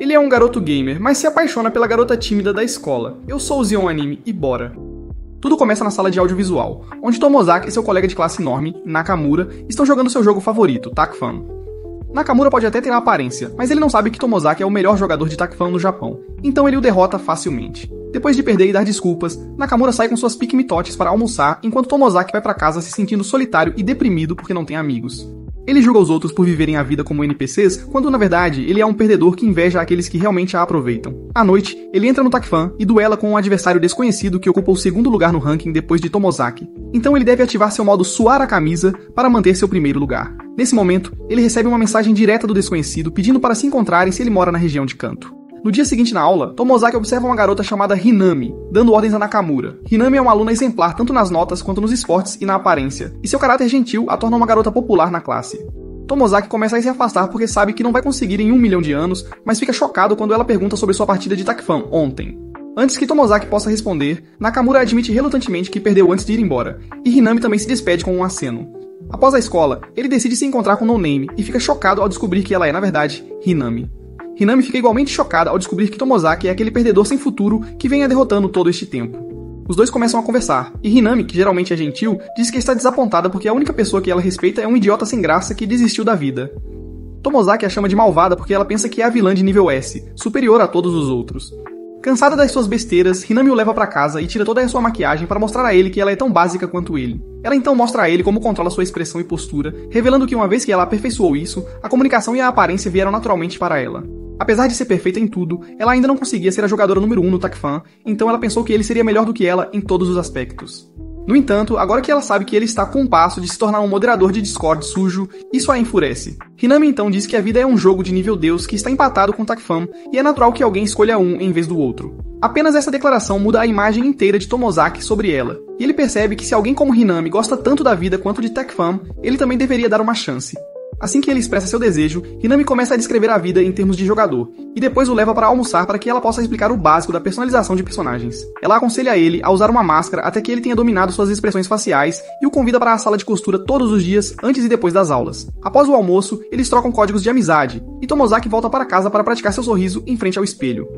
Ele é um garoto gamer, mas se apaixona pela garota tímida da escola. Eu sou o Zion Anime e bora! Tudo começa na sala de audiovisual, onde Tomozaki e seu colega de classe Normi, Nakamura, estão jogando seu jogo favorito, Takfan. Nakamura pode até ter a aparência, mas ele não sabe que Tomozaki é o melhor jogador de Takfan no Japão, então ele o derrota facilmente. Depois de perder e dar desculpas, Nakamura sai com suas pique-mitotes para almoçar, enquanto Tomozaki vai para casa se sentindo solitário e deprimido porque não tem amigos. Ele julga os outros por viverem a vida como NPCs, quando na verdade ele é um perdedor que inveja aqueles que realmente a aproveitam. À noite, ele entra no Takfan e duela com um adversário desconhecido que ocupa o segundo lugar no ranking depois de Tomozaki. Então ele deve ativar seu modo suar a camisa para manter seu primeiro lugar. Nesse momento, ele recebe uma mensagem direta do desconhecido pedindo para se encontrarem se ele mora na região de Kanto. No dia seguinte na aula, Tomozaki observa uma garota chamada Hinami, dando ordens a Nakamura. Hinami é uma aluna exemplar tanto nas notas quanto nos esportes e na aparência, e seu caráter gentil a torna uma garota popular na classe. Tomozaki começa a se afastar porque sabe que não vai conseguir em 1 milhão de anos, mas fica chocado quando ela pergunta sobre sua partida de Takfan ontem. Antes que Tomozaki possa responder, Nakamura admite relutantemente que perdeu antes de ir embora, e Hinami também se despede com um aceno. Após a escola, ele decide se encontrar com No Name e fica chocado ao descobrir que ela é, na verdade, Hinami. Hinami fica igualmente chocada ao descobrir que Tomozaki é aquele perdedor sem futuro que vem a derrotando todo este tempo. Os dois começam a conversar, e Hinami, que geralmente é gentil, diz que está desapontada porque a única pessoa que ela respeita é um idiota sem graça que desistiu da vida. Tomozaki a chama de malvada porque ela pensa que é a vilã de nível S, superior a todos os outros. Cansada das suas besteiras, Hinami o leva para casa e tira toda a sua maquiagem para mostrar a ele que ela é tão básica quanto ele. Ela então mostra a ele como controla sua expressão e postura, revelando que uma vez que ela aperfeiçoou isso, a comunicação e a aparência vieram naturalmente para ela. Apesar de ser perfeita em tudo, ela ainda não conseguia ser a jogadora número 1 no Takfan, então ela pensou que ele seria melhor do que ela em todos os aspectos. No entanto, agora que ela sabe que ele está com um passo de se tornar um moderador de Discord sujo, isso a enfurece. Hinami então diz que a vida é um jogo de nível Deus que está empatado com Takfan, e é natural que alguém escolha um em vez do outro. Apenas essa declaração muda a imagem inteira de Tomozaki sobre ela, e ele percebe que se alguém como Hinami gosta tanto da vida quanto de Takfan, ele também deveria dar uma chance. Assim que ele expressa seu desejo, Hinami começa a descrever a vida em termos de jogador, e depois o leva para almoçar para que ela possa explicar o básico da personalização de personagens. Ela aconselha ele a usar uma máscara até que ele tenha dominado suas expressões faciais e o convida para a sala de costura todos os dias, antes e depois das aulas. Após o almoço, eles trocam códigos de amizade, e Tomozaki volta para casa para praticar seu sorriso em frente ao espelho.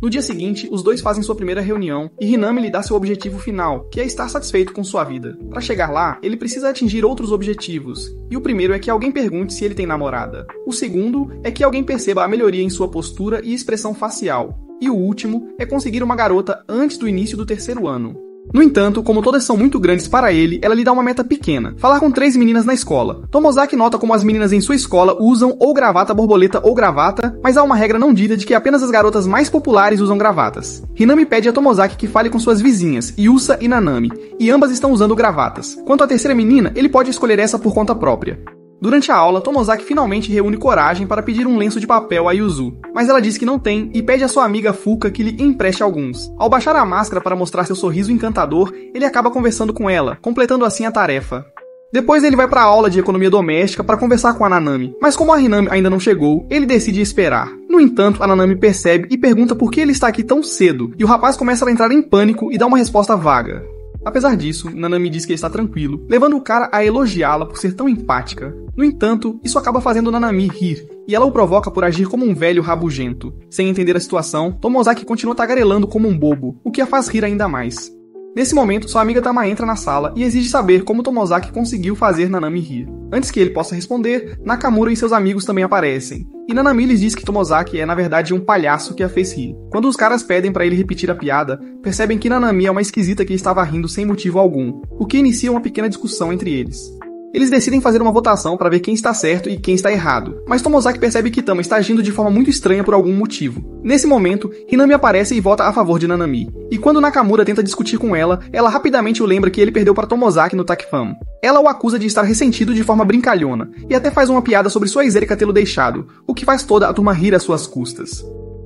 No dia seguinte, os dois fazem sua primeira reunião e Hinami lhe dá seu objetivo final, que é estar satisfeito com sua vida. Para chegar lá, ele precisa atingir outros objetivos, e o primeiro é que alguém pergunte se ele tem namorada. O segundo é que alguém perceba a melhoria em sua postura e expressão facial. E o último é conseguir uma garota antes do início do 3º ano. No entanto, como todas são muito grandes para ele, ela lhe dá uma meta pequena: falar com 3 meninas na escola. Tomozaki nota como as meninas em sua escola usam ou gravata borboleta ou gravata, mas há uma regra não dita de que apenas as garotas mais populares usam gravatas. Hinami pede a Tomozaki que fale com suas vizinhas, Yusa e Nanami, e ambas estão usando gravatas. Quanto à terceira menina, ele pode escolher essa por conta própria. Durante a aula, Tomozaki finalmente reúne coragem para pedir um lenço de papel a Yuzu, mas ela diz que não tem e pede a sua amiga Fuka que lhe empreste alguns. Ao baixar a máscara para mostrar seu sorriso encantador, ele acaba conversando com ela, completando assim a tarefa. Depois ele vai para a aula de economia doméstica para conversar com a Nanami, mas como a Hinami ainda não chegou, ele decide esperar. No entanto, a Nanami percebe e pergunta por que ele está aqui tão cedo, e o rapaz começa a entrar em pânico e dá uma resposta vaga. Apesar disso, Nanami diz que está tranquilo, levando o cara a elogiá-la por ser tão empática. No entanto, isso acaba fazendo Nanami rir, e ela o provoca por agir como um velho rabugento. Sem entender a situação, Tomozaki continua tagarelando como um bobo, o que a faz rir ainda mais. Nesse momento, sua amiga Tama entra na sala e exige saber como Tomozaki conseguiu fazer Nanami rir. Antes que ele possa responder, Nakamura e seus amigos também aparecem, e Nanami lhes diz que Tomozaki é na verdade um palhaço que a fez rir. Quando os caras pedem para ele repetir a piada, percebem que Nanami é uma esquisita que estava rindo sem motivo algum, o que inicia uma pequena discussão entre eles. Eles decidem fazer uma votação para ver quem está certo e quem está errado, mas Tomozaki percebe que Tama está agindo de forma muito estranha por algum motivo. Nesse momento, Hinami aparece e vota a favor de Nanami, e quando Nakamura tenta discutir com ela rapidamente o lembra que ele perdeu para Tomozaki no Takfan. Ela o acusa de estar ressentido de forma brincalhona, e até faz uma piada sobre sua ex-erica tê-lo deixado, o que faz toda a turma rir às suas custas.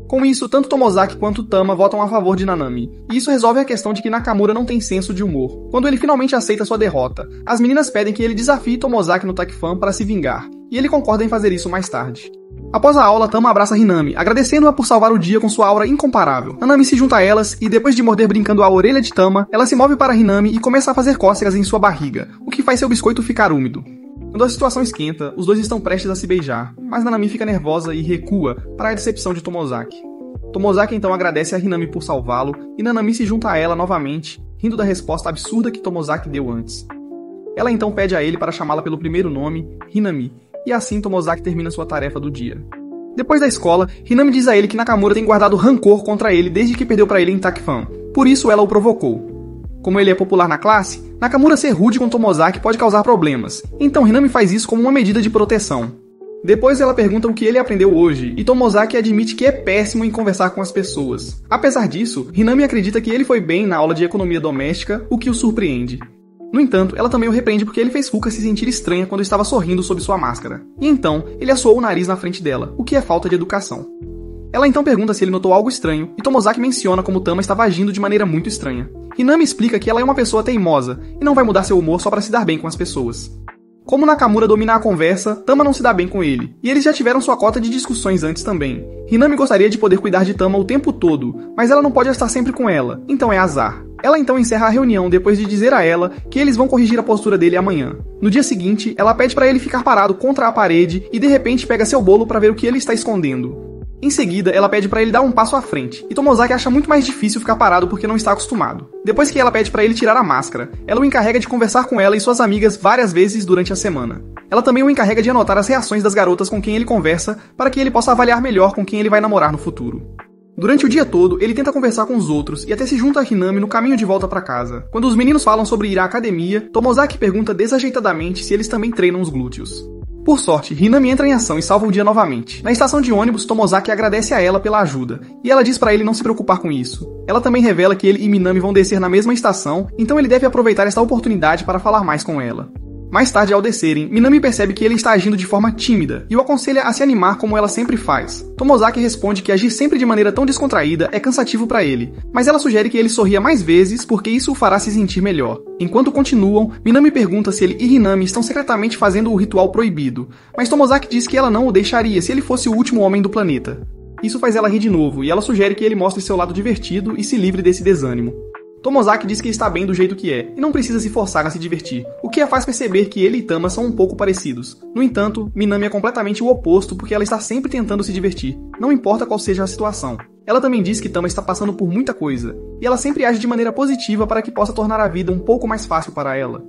Com isso, tanto Tomozaki quanto Tama votam a favor de Nanami, e isso resolve a questão de que Nakamura não tem senso de humor. Quando ele finalmente aceita sua derrota, as meninas pedem que ele desafie Tomozaki no Takfan para se vingar, e ele concorda em fazer isso mais tarde. Após a aula, Tama abraça Hinami, agradecendo-a por salvar o dia com sua aura incomparável. Nanami se junta a elas e, depois de morder brincando a orelha de Tama, ela se move para Hinami e começa a fazer cócegas em sua barriga, o que faz seu biscoito ficar úmido. Quando a situação esquenta, os dois estão prestes a se beijar, mas Nanami fica nervosa e recua para a decepção de Tomozaki. Tomozaki então agradece a Hinami por salvá-lo e Nanami se junta a ela novamente, rindo da resposta absurda que Tomozaki deu antes. Ela então pede a ele para chamá-la pelo primeiro nome, Hinami, e assim Tomozaki termina sua tarefa do dia. Depois da escola, Hinami diz a ele que Nakamura tem guardado rancor contra ele desde que perdeu para ele em Takfan, por isso ela o provocou. Como ele é popular na classe, Nakamura ser rude com Tomozaki pode causar problemas, então Hinami faz isso como uma medida de proteção. Depois ela pergunta o que ele aprendeu hoje, e Tomozaki admite que é péssimo em conversar com as pessoas. Apesar disso, Hinami acredita que ele foi bem na aula de economia doméstica, o que o surpreende. No entanto, ela também o repreende porque ele fez Fuka se sentir estranha quando estava sorrindo sob sua máscara. E então, ele assoou o nariz na frente dela, o que é falta de educação. Ela então pergunta se ele notou algo estranho, e Tomozaki menciona como Tama estava agindo de maneira muito estranha. Hinami explica que ela é uma pessoa teimosa, e não vai mudar seu humor só para se dar bem com as pessoas. Como Nakamura domina a conversa, Tama não se dá bem com ele, e eles já tiveram sua cota de discussões antes também. Hinami gostaria de poder cuidar de Tama o tempo todo, mas ela não pode estar sempre com ela, então é azar. Ela então encerra a reunião depois de dizer a ela que eles vão corrigir a postura dele amanhã. No dia seguinte, ela pede para ele ficar parado contra a parede e de repente pega seu bolo para ver o que ele está escondendo. Em seguida, ela pede para ele dar um passo à frente, e Tomozaki acha muito mais difícil ficar parado porque não está acostumado. Depois que ela pede para ele tirar a máscara, ela o encarrega de conversar com ela e suas amigas várias vezes durante a semana. Ela também o encarrega de anotar as reações das garotas com quem ele conversa para que ele possa avaliar melhor com quem ele vai namorar no futuro. Durante o dia todo, ele tenta conversar com os outros e até se junta a Hinami no caminho de volta para casa. Quando os meninos falam sobre ir à academia, Tomozaki pergunta desajeitadamente se eles também treinam os glúteos. Por sorte, Hinami entra em ação e salva o dia novamente. Na estação de ônibus, Tomozaki agradece a ela pela ajuda, e ela diz para ele não se preocupar com isso. Ela também revela que ele e Minami vão descer na mesma estação, então ele deve aproveitar esta oportunidade para falar mais com ela. Mais tarde, ao descerem, Minami percebe que ele está agindo de forma tímida e o aconselha a se animar como ela sempre faz. Tomozaki responde que agir sempre de maneira tão descontraída é cansativo para ele, mas ela sugere que ele sorria mais vezes porque isso o fará se sentir melhor. Enquanto continuam, Minami pergunta se ele e Hinami estão secretamente fazendo o ritual proibido, mas Tomozaki diz que ela não o deixaria se ele fosse o último homem do planeta. Isso faz ela rir de novo e ela sugere que ele mostre seu lado divertido e se livre desse desânimo. Tomozaki diz que está bem do jeito que é, e não precisa se forçar a se divertir, o que a faz perceber que ele e Tama são um pouco parecidos. No entanto, Minami é completamente o oposto porque ela está sempre tentando se divertir, não importa qual seja a situação. Ela também diz que Tama está passando por muita coisa, e ela sempre age de maneira positiva para que possa tornar a vida um pouco mais fácil para ela.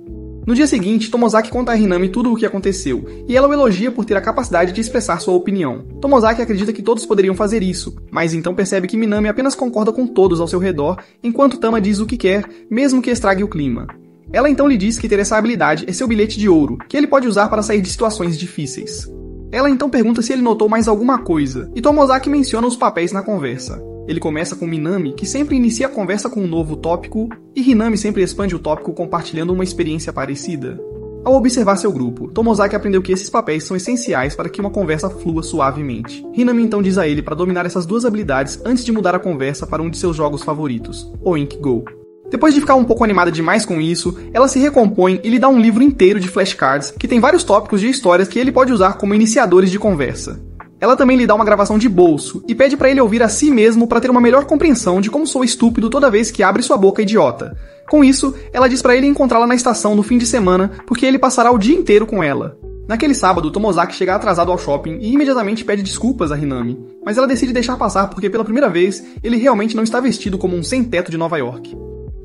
No dia seguinte, Tomozaki conta a Hinami tudo o que aconteceu, e ela o elogia por ter a capacidade de expressar sua opinião. Tomozaki acredita que todos poderiam fazer isso, mas então percebe que Minami apenas concorda com todos ao seu redor, enquanto Tama diz o que quer, mesmo que estrague o clima. Ela então lhe diz que ter essa habilidade é seu bilhete de ouro, que ele pode usar para sair de situações difíceis. Ela então pergunta se ele notou mais alguma coisa, e Tomozaki menciona os papéis na conversa. Ele começa com Minami, que sempre inicia a conversa com um novo tópico, e Hinami sempre expande o tópico compartilhando uma experiência parecida. Ao observar seu grupo, Tomozaki aprendeu que esses papéis são essenciais para que uma conversa flua suavemente. Hinami então diz a ele para dominar essas duas habilidades antes de mudar a conversa para um de seus jogos favoritos, o Ink Go. Depois de ficar um pouco animada demais com isso, ela se recompõe e lhe dá um livro inteiro de flashcards que tem vários tópicos de histórias que ele pode usar como iniciadores de conversa. Ela também lhe dá uma gravação de bolso e pede para ele ouvir a si mesmo para ter uma melhor compreensão de como sou estúpido toda vez que abre sua boca idiota. Com isso, ela diz para ele encontrá-la na estação no fim de semana porque ele passará o dia inteiro com ela. Naquele sábado, Tomozaki chega atrasado ao shopping e imediatamente pede desculpas a Hinami, mas ela decide deixar passar porque pela primeira vez ele realmente não está vestido como um sem-teto de Nova York.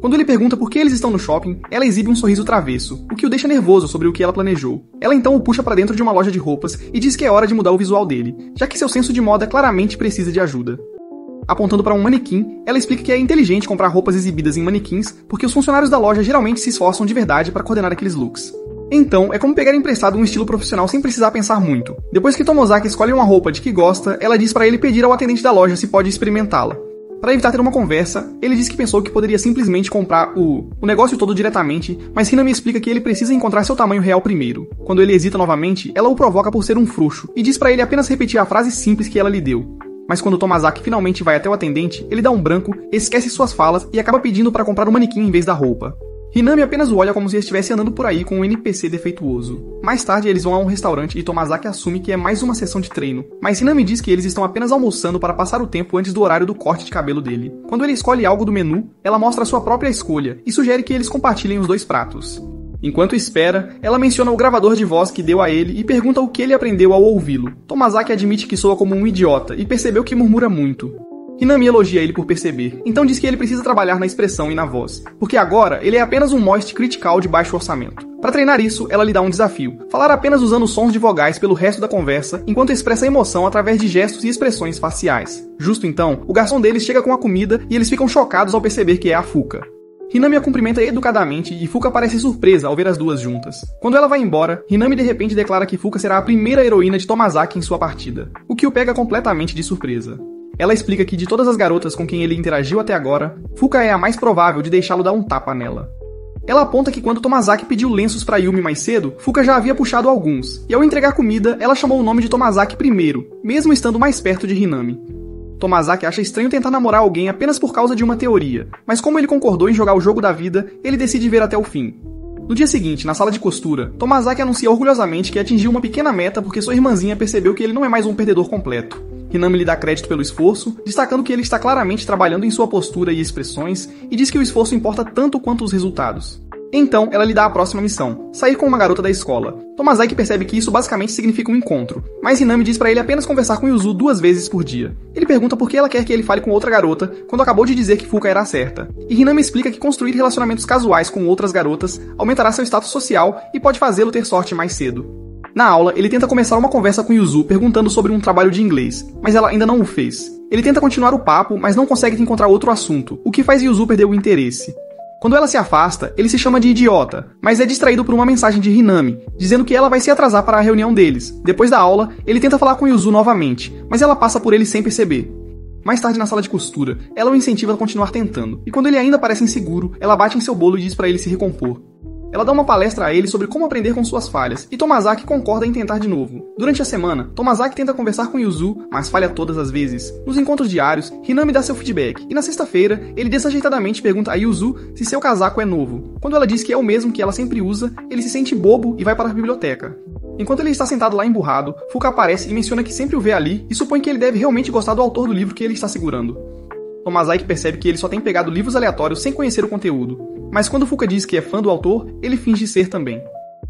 Quando ele pergunta por que eles estão no shopping, ela exibe um sorriso travesso, o que o deixa nervoso sobre o que ela planejou. Ela então o puxa para dentro de uma loja de roupas e diz que é hora de mudar o visual dele, já que seu senso de moda claramente precisa de ajuda. Apontando para um manequim, ela explica que é inteligente comprar roupas exibidas em manequins porque os funcionários da loja geralmente se esforçam de verdade para coordenar aqueles looks. Então, é como pegar emprestado um estilo profissional sem precisar pensar muito. Depois que Tomozaki escolhe uma roupa de que gosta, ela diz para ele pedir ao atendente da loja se pode experimentá-la. Para evitar ter uma conversa, ele diz que pensou que poderia simplesmente comprar o negócio todo diretamente, mas Hinami explica que ele precisa encontrar seu tamanho real primeiro. Quando ele hesita novamente, ela o provoca por ser um frouxo, e diz para ele apenas repetir a frase simples que ela lhe deu. Mas quando Tomozaki finalmente vai até o atendente, ele dá um branco, esquece suas falas e acaba pedindo para comprar o manequim em vez da roupa. Hinami apenas o olha como se estivesse andando por aí com um NPC defeituoso. Mais tarde eles vão a um restaurante e Tomozaki assume que é mais uma sessão de treino, mas Hinami diz que eles estão apenas almoçando para passar o tempo antes do horário do corte de cabelo dele. Quando ele escolhe algo do menu, ela mostra a sua própria escolha e sugere que eles compartilhem os dois pratos. Enquanto espera, ela menciona o gravador de voz que deu a ele e pergunta o que ele aprendeu ao ouvi-lo. Tomazaki admite que soa como um idiota e percebeu que murmura muito. Hinami elogia ele por perceber, então diz que ele precisa trabalhar na expressão e na voz, porque agora ele é apenas um moist critical de baixo orçamento. Para treinar isso, ela lhe dá um desafio, falar apenas usando sons de vogais pelo resto da conversa, enquanto expressa emoção através de gestos e expressões faciais. Justo então, o garçom deles chega com a comida e eles ficam chocados ao perceber que é a Fuka. Hinami a cumprimenta educadamente e Fuka parece surpresa ao ver as duas juntas. Quando ela vai embora, Hinami de repente declara que Fuka será a primeira heroína de Tomazaki em sua partida, o que o pega completamente de surpresa. Ela explica que de todas as garotas com quem ele interagiu até agora, Fuka é a mais provável de deixá-lo dar um tapa nela. Ela aponta que quando Tomazaki pediu lenços para Yumi mais cedo, Fuka já havia puxado alguns, e ao entregar comida, ela chamou o nome de Tomazaki primeiro, mesmo estando mais perto de Hinami. Tomazaki acha estranho tentar namorar alguém apenas por causa de uma teoria, mas como ele concordou em jogar o jogo da vida, ele decide ver até o fim. No dia seguinte, na sala de costura, Tomazaki anuncia orgulhosamente que atingiu uma pequena meta porque sua irmãzinha percebeu que ele não é mais um perdedor completo. Hinami lhe dá crédito pelo esforço, destacando que ele está claramente trabalhando em sua postura e expressões, e diz que o esforço importa tanto quanto os resultados. Então, ela lhe dá a próxima missão, sair com uma garota da escola. Tomazaki percebe que isso basicamente significa um encontro, mas Hinami diz para ele apenas conversar com Yuzu 2 vezes por dia. Ele pergunta por que ela quer que ele fale com outra garota, quando acabou de dizer que Fuka era a certa. E Hinami explica que construir relacionamentos casuais com outras garotas aumentará seu status social e pode fazê-lo ter sorte mais cedo. Na aula, ele tenta começar uma conversa com Yuzu perguntando sobre um trabalho de inglês, mas ela ainda não o fez. Ele tenta continuar o papo, mas não consegue encontrar outro assunto, o que faz Yuzu perder o interesse. Quando ela se afasta, ele se chama de idiota, mas é distraído por uma mensagem de Hinami, dizendo que ela vai se atrasar para a reunião deles. Depois da aula, ele tenta falar com Yuzu novamente, mas ela passa por ele sem perceber. Mais tarde na sala de costura, ela o incentiva a continuar tentando, e quando ele ainda parece inseguro, ela bate em seu bolo e diz para ele se recompor. Ela dá uma palestra a ele sobre como aprender com suas falhas, e Tomazaki concorda em tentar de novo. Durante a semana, Tomazaki tenta conversar com Yuzu, mas falha todas as vezes. Nos encontros diários, Hinami dá seu feedback, e na sexta-feira, ele desajeitadamente pergunta a Yuzu se seu casaco é novo. Quando ela diz que é o mesmo que ela sempre usa, ele se sente bobo e vai para a biblioteca. Enquanto ele está sentado lá emburrado, Fuka aparece e menciona que sempre o vê ali, e supõe que ele deve realmente gostar do autor do livro que ele está segurando. Tomazaki percebe que ele só tem pegado livros aleatórios sem conhecer o conteúdo, mas quando Fuka diz que é fã do autor, ele finge ser também.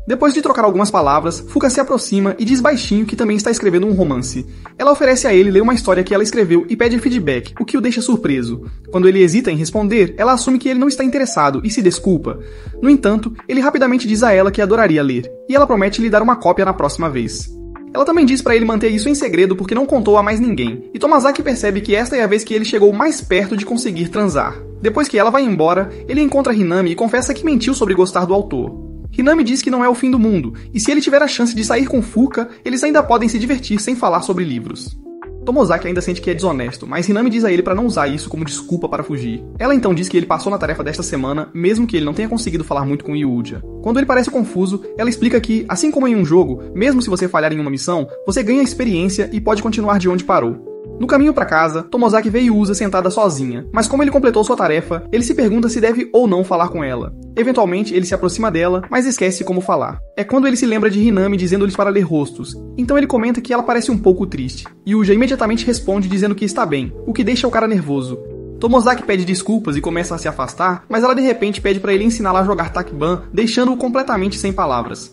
Depois de trocar algumas palavras, Fuka se aproxima e diz baixinho que também está escrevendo um romance. Ela oferece a ele ler uma história que ela escreveu e pede feedback, o que o deixa surpreso. Quando ele hesita em responder, ela assume que ele não está interessado e se desculpa. No entanto, ele rapidamente diz a ela que adoraria ler, e ela promete lhe dar uma cópia na próxima vez. Ela também diz para ele manter isso em segredo porque não contou a mais ninguém, e Tomazaki percebe que esta é a vez que ele chegou mais perto de conseguir transar. Depois que ela vai embora, ele encontra Hinami e confessa que mentiu sobre gostar do autor. Hinami diz que não é o fim do mundo, e se ele tiver a chance de sair com Fuka, eles ainda podem se divertir sem falar sobre livros. Tomozaki ainda sente que é desonesto, mas Hinami diz a ele para não usar isso como desculpa para fugir. Ela então diz que ele passou na tarefa desta semana, mesmo que ele não tenha conseguido falar muito com Yuuja. Quando ele parece confuso, ela explica que, assim como em um jogo, mesmo se você falhar em uma missão, você ganha experiência e pode continuar de onde parou. No caminho para casa, Tomozaki vê Yuuja sentada sozinha, mas como ele completou sua tarefa, ele se pergunta se deve ou não falar com ela. Eventualmente, ele se aproxima dela, mas esquece como falar. É quando ele se lembra de Hinami dizendo-lhes para ler rostos, então ele comenta que ela parece um pouco triste. Yuuja imediatamente responde dizendo que está bem, o que deixa o cara nervoso. Tomozaki pede desculpas e começa a se afastar, mas ela de repente pede para ele ensiná-la a jogar Takiban, deixando-o completamente sem palavras.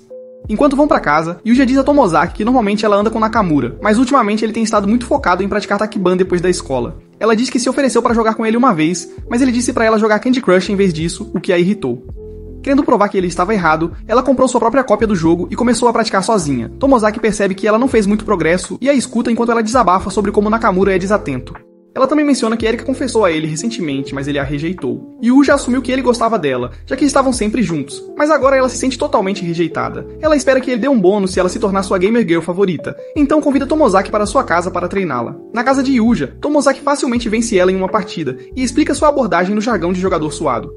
Enquanto vão pra casa, Yuuja diz a Tomozaki que normalmente ela anda com Nakamura, mas ultimamente ele tem estado muito focado em praticar Takiban depois da escola. Ela diz que se ofereceu para jogar com ele uma vez, mas ele disse para ela jogar Candy Crush em vez disso, o que a irritou. Querendo provar que ele estava errado, ela comprou sua própria cópia do jogo e começou a praticar sozinha. Tomozaki percebe que ela não fez muito progresso e a escuta enquanto ela desabafa sobre como Nakamura é desatento. Ela também menciona que Erika confessou a ele recentemente, mas ele a rejeitou. Yuuja assumiu que ele gostava dela, já que estavam sempre juntos, mas agora ela se sente totalmente rejeitada. Ela espera que ele dê um bônus se ela se tornar sua gamer girl favorita, então convida Tomozaki para sua casa para treiná-la. Na casa de Yuuja, Tomozaki facilmente vence ela em uma partida e explica sua abordagem no jargão de jogador suado.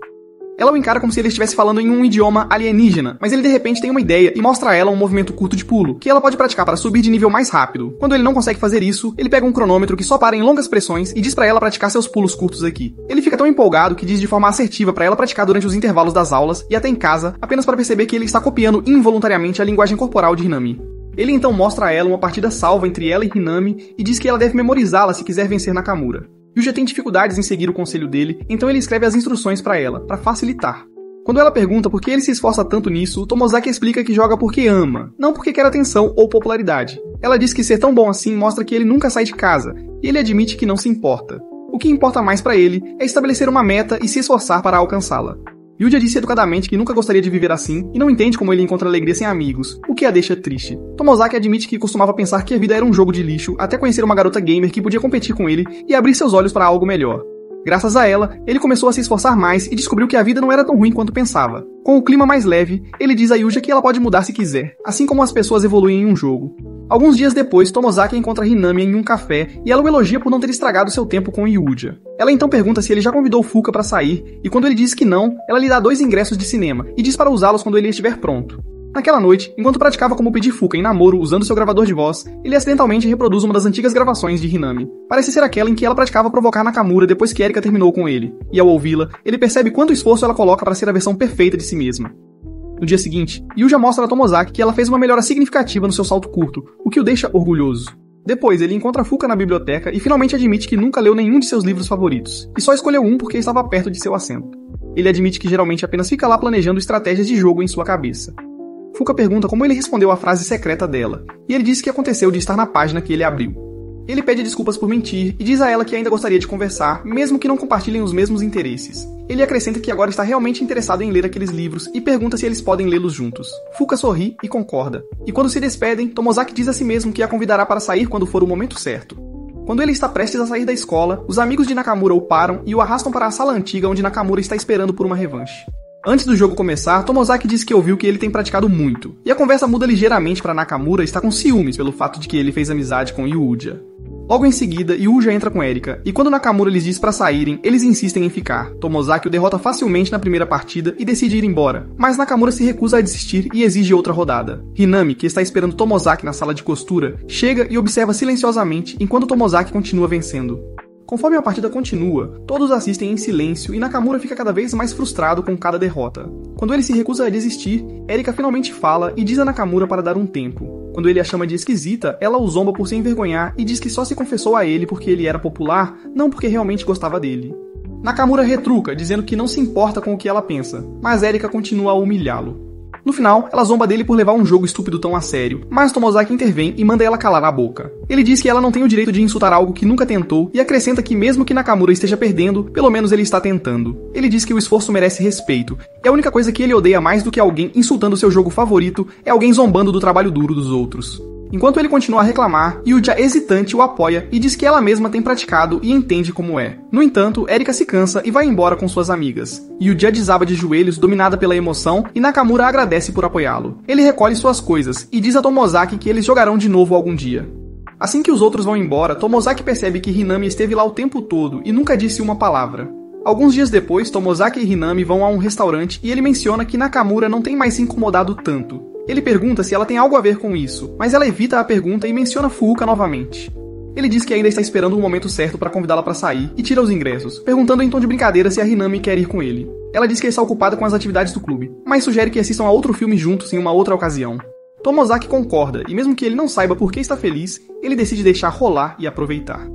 Ela o encara como se ele estivesse falando em um idioma alienígena, mas ele de repente tem uma ideia e mostra a ela um movimento curto de pulo, que ela pode praticar para subir de nível mais rápido. Quando ele não consegue fazer isso, ele pega um cronômetro que só para em longas pressões e diz para ela praticar seus pulos curtos aqui. Ele fica tão empolgado que diz de forma assertiva para ela praticar durante os intervalos das aulas e até em casa, apenas para perceber que ele está copiando involuntariamente a linguagem corporal de Hinami. Ele então mostra a ela uma partida salva entre ela e Hinami e diz que ela deve memorizá-la se quiser vencer Nakamura. Yuuja tem dificuldades em seguir o conselho dele, então ele escreve as instruções para ela, para facilitar. Quando ela pergunta por que ele se esforça tanto nisso, Tomozaki explica que joga porque ama, não porque quer atenção ou popularidade. Ela diz que ser tão bom assim mostra que ele nunca sai de casa, e ele admite que não se importa. O que importa mais pra ele é estabelecer uma meta e se esforçar para alcançá-la. Yuja disse educadamente que nunca gostaria de viver assim e não entende como ele encontra alegria sem amigos, o que a deixa triste. Tomozaki admite que costumava pensar que a vida era um jogo de lixo até conhecer uma garota gamer que podia competir com ele e abrir seus olhos para algo melhor. Graças a ela, ele começou a se esforçar mais e descobriu que a vida não era tão ruim quanto pensava. Com o clima mais leve, ele diz a Yuja que ela pode mudar se quiser, assim como as pessoas evoluem em um jogo. Alguns dias depois, Tomozaki encontra Hinami em um café e ela o elogia por não ter estragado seu tempo com Yuja. Ela então pergunta se ele já convidou Fuka para sair, e quando ele diz que não, ela lhe dá 2 ingressos de cinema e diz para usá-los quando ele estiver pronto. Naquela noite, enquanto praticava como pedir Fuka em namoro usando seu gravador de voz, ele acidentalmente reproduz uma das antigas gravações de Hinami. Parece ser aquela em que ela praticava provocar Nakamura depois que Erika terminou com ele, e ao ouvi-la, ele percebe quanto esforço ela coloca para ser a versão perfeita de si mesma. No dia seguinte, Yuja mostra a Tomozaki que ela fez uma melhora significativa no seu salto curto, o que o deixa orgulhoso. Depois, ele encontra Fuka na biblioteca e finalmente admite que nunca leu nenhum de seus livros favoritos, e só escolheu um porque estava perto de seu assento. Ele admite que geralmente apenas fica lá planejando estratégias de jogo em sua cabeça. Fuka pergunta como ele respondeu à frase secreta dela, e ele diz que aconteceu de estar na página que ele abriu. Ele pede desculpas por mentir e diz a ela que ainda gostaria de conversar, mesmo que não compartilhem os mesmos interesses. Ele acrescenta que agora está realmente interessado em ler aqueles livros e pergunta se eles podem lê-los juntos. Fuka sorri e concorda. E quando se despedem, Tomozaki diz a si mesmo que a convidará para sair quando for o momento certo. Quando ele está prestes a sair da escola, os amigos de Nakamura o param e o arrastam para a sala antiga onde Nakamura está esperando por uma revanche. Antes do jogo começar, Tomozaki diz que ouviu que ele tem praticado muito, e a conversa muda ligeiramente para Nakamura estar com ciúmes pelo fato de que ele fez amizade com Yuja. Logo em seguida, Yuja entra com Erika, e quando Nakamura lhes diz para saírem, eles insistem em ficar. Tomozaki o derrota facilmente na primeira partida e decide ir embora, mas Nakamura se recusa a desistir e exige outra rodada. Hinami, que está esperando Tomozaki na sala de costura, chega e observa silenciosamente enquanto Tomozaki continua vencendo. Conforme a partida continua, todos assistem em silêncio e Nakamura fica cada vez mais frustrado com cada derrota. Quando ele se recusa a desistir, Erika finalmente fala e diz a Nakamura para dar um tempo. Quando ele a chama de esquisita, ela o zomba por se envergonhar e diz que só se confessou a ele porque ele era popular, não porque realmente gostava dele. Nakamura retruca, dizendo que não se importa com o que ela pensa, mas Erika continua a humilhá-lo. No final, ela zomba dele por levar um jogo estúpido tão a sério, mas Tomozaki intervém e manda ela calar a boca. Ele diz que ela não tem o direito de insultar algo que nunca tentou e acrescenta que mesmo que Nakamura esteja perdendo, pelo menos ele está tentando. Ele diz que o esforço merece respeito, e a única coisa que ele odeia mais do que alguém insultando seu jogo favorito é alguém zombando do trabalho duro dos outros. Enquanto ele continua a reclamar, Yuja hesitante o apoia e diz que ela mesma tem praticado e entende como é. No entanto, Erika se cansa e vai embora com suas amigas. Yuja desaba de joelhos, dominada pela emoção, e Nakamura agradece por apoiá-lo. Ele recolhe suas coisas e diz a Tomozaki que eles jogarão de novo algum dia. Assim que os outros vão embora, Tomozaki percebe que Hinami esteve lá o tempo todo e nunca disse uma palavra. Alguns dias depois, Tomozaki e Hinami vão a um restaurante e ele menciona que Nakamura não tem mais se incomodado tanto. Ele pergunta se ela tem algo a ver com isso, mas ela evita a pergunta e menciona Fuka novamente. Ele diz que ainda está esperando o momento certo para convidá-la para sair e tira os ingressos, perguntando em tom de brincadeira se a Hinami quer ir com ele. Ela diz que está ocupada com as atividades do clube, mas sugere que assistam a outro filme juntos em uma outra ocasião. Tomozaki concorda, e mesmo que ele não saiba por que está feliz, ele decide deixar rolar e aproveitar.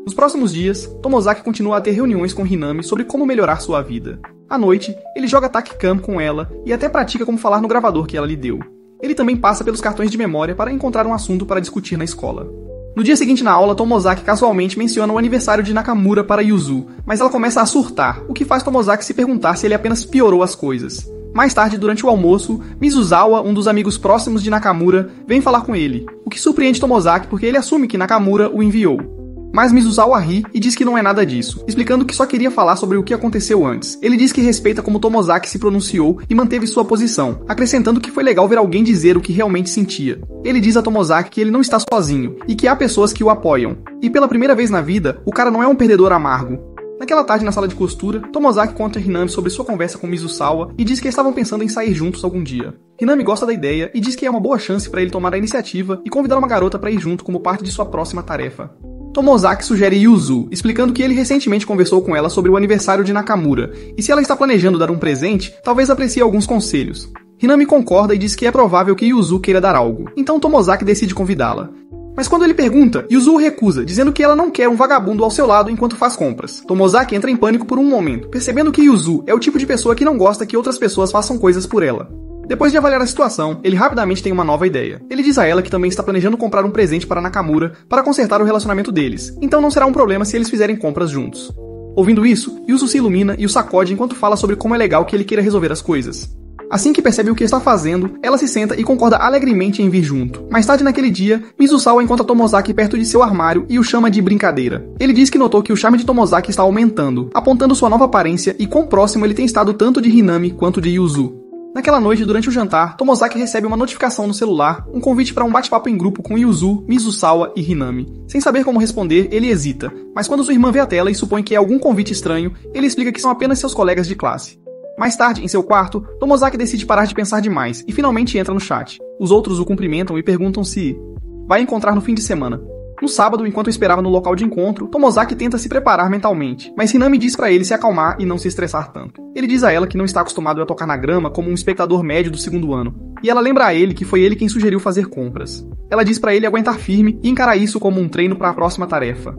Nos próximos dias, Tomozaki continua a ter reuniões com Hinami sobre como melhorar sua vida. À noite, ele joga Takikam com ela e até pratica como falar no gravador que ela lhe deu. Ele também passa pelos cartões de memória para encontrar um assunto para discutir na escola. No dia seguinte na aula, Tomozaki casualmente menciona o aniversário de Nakamura para Yuzu, mas ela começa a surtar, o que faz Tomozaki se perguntar se ele apenas piorou as coisas. Mais tarde, durante o almoço, Mizuzawa, um dos amigos próximos de Nakamura, vem falar com ele, o que surpreende Tomozaki porque ele assume que Nakamura o enviou. Mas Mizuzawa ri e diz que não é nada disso, explicando que só queria falar sobre o que aconteceu antes. Ele diz que respeita como Tomozaki se pronunciou e manteve sua posição, acrescentando que foi legal ver alguém dizer o que realmente sentia. Ele diz a Tomozaki que ele não está sozinho e que há pessoas que o apoiam. E pela primeira vez na vida, o cara não é um perdedor amargo. Naquela tarde na sala de costura, Tomozaki conta a Hinami sobre sua conversa com Mizusawa e diz que estavam pensando em sair juntos algum dia. Hinami gosta da ideia e diz que é uma boa chance para ele tomar a iniciativa e convidar uma garota para ir junto como parte de sua próxima tarefa. Tomozaki sugere Yuzu, explicando que ele recentemente conversou com ela sobre o aniversário de Nakamura, e se ela está planejando dar um presente, talvez aprecie alguns conselhos. Hinami concorda e diz que é provável que Yuzu queira dar algo, então Tomozaki decide convidá-la. Mas quando ele pergunta, Yuzu o recusa, dizendo que ela não quer um vagabundo ao seu lado enquanto faz compras. Tomozaki entra em pânico por um momento, percebendo que Yuzu é o tipo de pessoa que não gosta que outras pessoas façam coisas por ela. Depois de avaliar a situação, ele rapidamente tem uma nova ideia. Ele diz a ela que também está planejando comprar um presente para Nakamura para consertar o relacionamento deles, então não será um problema se eles fizerem compras juntos. Ouvindo isso, Yuzu se ilumina e o sacode enquanto fala sobre como é legal que ele queira resolver as coisas. Assim que percebe o que está fazendo, ela se senta e concorda alegremente em vir junto. Mais tarde naquele dia, Mizusawa encontra Tomozaki perto de seu armário e o chama de brincadeira. Ele diz que notou que o charme de Tomozaki está aumentando, apontando sua nova aparência e quão próximo ele tem estado tanto de Hinami quanto de Yuzu. Naquela noite, durante o jantar, Tomozaki recebe uma notificação no celular, um convite para um bate-papo em grupo com Yuzu, Mizusawa e Hinami. Sem saber como responder, ele hesita, mas quando sua irmã vê a tela e supõe que é algum convite estranho, ele explica que são apenas seus colegas de classe. Mais tarde, em seu quarto, Tomozaki decide parar de pensar demais e finalmente entra no chat. Os outros o cumprimentam e perguntam se vai encontrar no fim de semana. No sábado, enquanto esperava no local de encontro, Tomozaki tenta se preparar mentalmente, mas Hinami diz pra ele se acalmar e não se estressar tanto. Ele diz a ela que não está acostumado a tocar na grama como um espectador médio do segundo ano, e ela lembra a ele que foi ele quem sugeriu fazer compras. Ela diz pra ele aguentar firme e encarar isso como um treino para a próxima tarefa.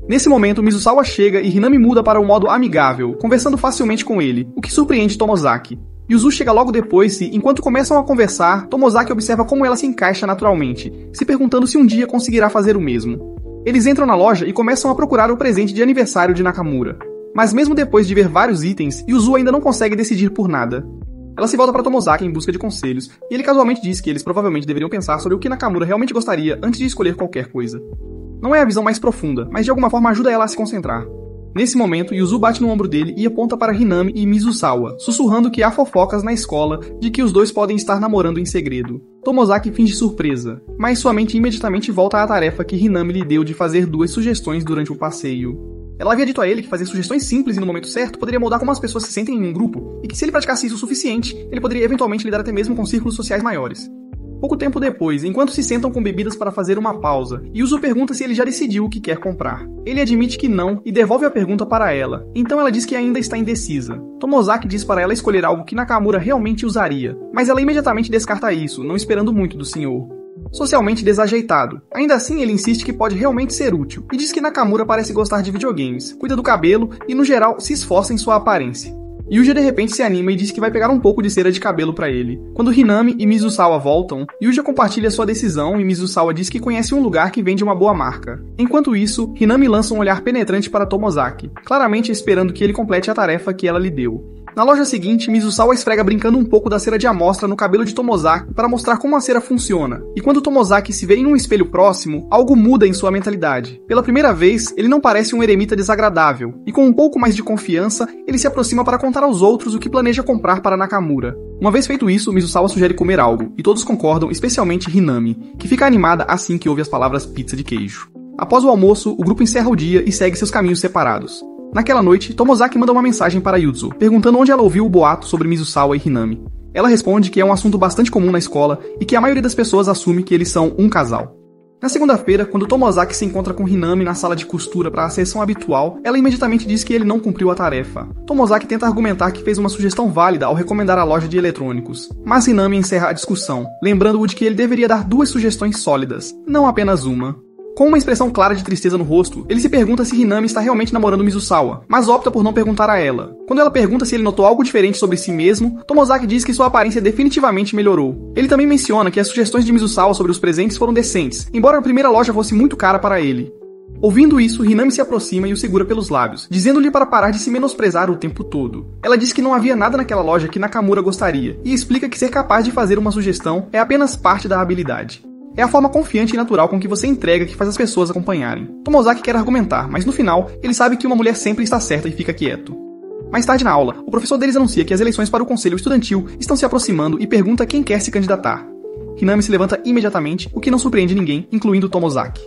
Nesse momento, Mizusawa chega e Hinami muda para o modo amigável, conversando facilmente com ele, o que surpreende Tomozaki. Yuzu chega logo depois e, enquanto começam a conversar, Tomozaki observa como ela se encaixa naturalmente, se perguntando se um dia conseguirá fazer o mesmo. Eles entram na loja e começam a procurar o presente de aniversário de Nakamura. Mas mesmo depois de ver vários itens, Yuzu ainda não consegue decidir por nada. Ela se volta para Tomozaki em busca de conselhos, e ele casualmente diz que eles provavelmente deveriam pensar sobre o que Nakamura realmente gostaria antes de escolher qualquer coisa. Não é a visão mais profunda, mas de alguma forma ajuda ela a se concentrar. Nesse momento, Yuzu bate no ombro dele e aponta para Hinami e Mizusawa, sussurrando que há fofocas na escola de que os dois podem estar namorando em segredo. Tomozaki finge surpresa, mas sua mente imediatamente volta à tarefa que Hinami lhe deu de fazer 2 sugestões durante o passeio. Ela havia dito a ele que fazer sugestões simples e no momento certo poderia mudar como as pessoas se sentem em um grupo, e que se ele praticasse isso o suficiente, ele poderia eventualmente lidar até mesmo com círculos sociais maiores. Pouco tempo depois, enquanto se sentam com bebidas para fazer uma pausa, Yuzu pergunta se ele já decidiu o que quer comprar. Ele admite que não e devolve a pergunta para ela, então ela diz que ainda está indecisa. Tomozaki diz para ela escolher algo que Nakamura realmente usaria, mas ela imediatamente descarta isso, não esperando muito do senhor. Socialmente desajeitado. Ainda assim, ele insiste que pode realmente ser útil, e diz que Nakamura parece gostar de videogames, cuida do cabelo e, no geral, se esforça em sua aparência. Yuji de repente se anima e diz que vai pegar um pouco de cera de cabelo pra ele. Quando Hinami e Mizusawa voltam, Yuji compartilha sua decisão e Mizusawa diz que conhece um lugar que vende uma boa marca. Enquanto isso, Hinami lança um olhar penetrante para Tomozaki, claramente esperando que ele complete a tarefa que ela lhe deu. Na loja seguinte, Mizusawa esfrega brincando um pouco da cera de amostra no cabelo de Tomozaki para mostrar como a cera funciona. E quando Tomozaki se vê em um espelho próximo, algo muda em sua mentalidade. Pela primeira vez, ele não parece um eremita desagradável, e com um pouco mais de confiança, ele se aproxima para contar aos outros o que planeja comprar para Nakamura. Uma vez feito isso, Mizusawa sugere comer algo, e todos concordam, especialmente Hinami, que fica animada assim que ouve as palavras pizza de queijo. Após o almoço, o grupo encerra o dia e segue seus caminhos separados. Naquela noite, Tomozaki manda uma mensagem para Yuzu, perguntando onde ela ouviu o boato sobre Mizusawa e Hinami. Ela responde que é um assunto bastante comum na escola e que a maioria das pessoas assume que eles são um casal. Na segunda-feira, quando Tomozaki se encontra com Hinami na sala de costura para a sessão habitual, ela imediatamente diz que ele não cumpriu a tarefa. Tomozaki tenta argumentar que fez uma sugestão válida ao recomendar a loja de eletrônicos, mas Hinami encerra a discussão, lembrando-o de que ele deveria dar 2 sugestões sólidas, não apenas uma. Com uma expressão clara de tristeza no rosto, ele se pergunta se Hinami está realmente namorando Mizusawa, mas opta por não perguntar a ela. Quando ela pergunta se ele notou algo diferente sobre si mesmo, Tomozaki diz que sua aparência definitivamente melhorou. Ele também menciona que as sugestões de Mizusawa sobre os presentes foram decentes, embora a primeira loja fosse muito cara para ele. Ouvindo isso, Hinami se aproxima e o segura pelos lábios, dizendo-lhe para parar de se menosprezar o tempo todo. Ela diz que não havia nada naquela loja que Nakamura gostaria, e explica que ser capaz de fazer uma sugestão é apenas parte da habilidade. É a forma confiante e natural com que você entrega que faz as pessoas acompanharem. Tomozaki quer argumentar, mas no final, ele sabe que uma mulher sempre está certa e fica quieto. Mais tarde na aula, o professor deles anuncia que as eleições para o conselho estudantil estão se aproximando e pergunta quem quer se candidatar. Hinami se levanta imediatamente, o que não surpreende ninguém, incluindo Tomozaki.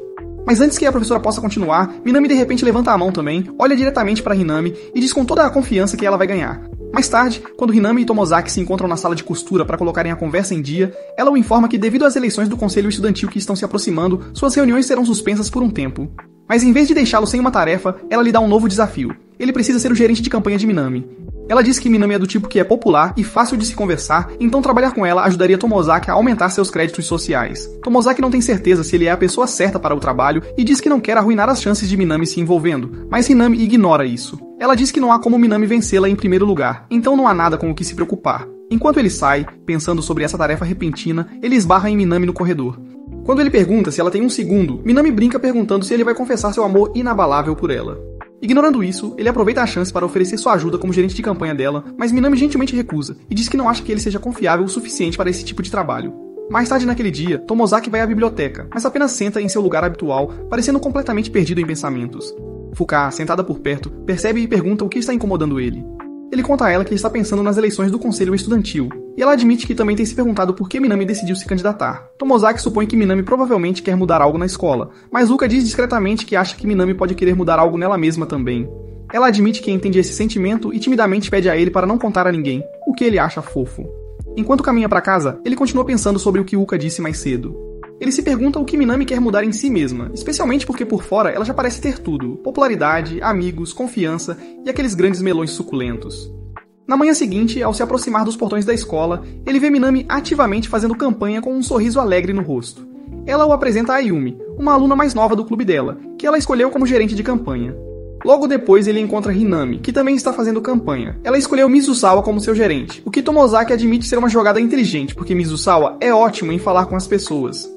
Mas antes que a professora possa continuar, Minami de repente levanta a mão também, olha diretamente para Hinami e diz com toda a confiança que ela vai ganhar. Mais tarde, quando Hinami e Tomozaki se encontram na sala de costura para colocarem a conversa em dia, ela o informa que devido às eleições do conselho estudantil que estão se aproximando, suas reuniões serão suspensas por um tempo. Mas em vez de deixá-lo sem uma tarefa, ela lhe dá um novo desafio. Ele precisa ser o gerente de campanha de Minami. Ela diz que Minami é do tipo que é popular e fácil de se conversar, então trabalhar com ela ajudaria Tomozaki a aumentar seus créditos sociais. Tomozaki não tem certeza se ele é a pessoa certa para o trabalho e diz que não quer arruinar as chances de Minami se envolvendo, mas Hinami ignora isso. Ela diz que não há como Minami vencê-la em primeiro lugar, então não há nada com o que se preocupar. Enquanto ele sai, pensando sobre essa tarefa repentina, ele esbarra em Minami no corredor. Quando ele pergunta se ela tem um segundo, Minami brinca perguntando se ele vai confessar seu amor inabalável por ela. Ignorando isso, ele aproveita a chance para oferecer sua ajuda como gerente de campanha dela, mas Minami gentilmente recusa e diz que não acha que ele seja confiável o suficiente para esse tipo de trabalho. Mais tarde naquele dia, Tomozaki vai à biblioteca, mas apenas senta em seu lugar habitual, parecendo completamente perdido em pensamentos. Fuka, sentada por perto, percebe e pergunta o que está incomodando ele. Ele conta a ela que está pensando nas eleições do conselho estudantil, e ela admite que também tem se perguntado por que Minami decidiu se candidatar. Tomozaki supõe que Minami provavelmente quer mudar algo na escola, mas Uka diz discretamente que acha que Minami pode querer mudar algo nela mesma também. Ela admite que entende esse sentimento e timidamente pede a ele para não contar a ninguém, o que ele acha fofo. Enquanto caminha para casa, ele continua pensando sobre o que Uka disse mais cedo. Ele se pergunta o que Minami quer mudar em si mesma, especialmente porque por fora ela já parece ter tudo: popularidade, amigos, confiança e aqueles grandes melões suculentos. Na manhã seguinte, ao se aproximar dos portões da escola, ele vê Minami ativamente fazendo campanha com um sorriso alegre no rosto. Ela o apresenta a Ayumi, uma aluna mais nova do clube dela, que ela escolheu como gerente de campanha. Logo depois ele encontra Hinami, que também está fazendo campanha. Ela escolheu Mizusawa como seu gerente, o que Tomozaki admite ser uma jogada inteligente, porque Mizusawa é ótimo em falar com as pessoas.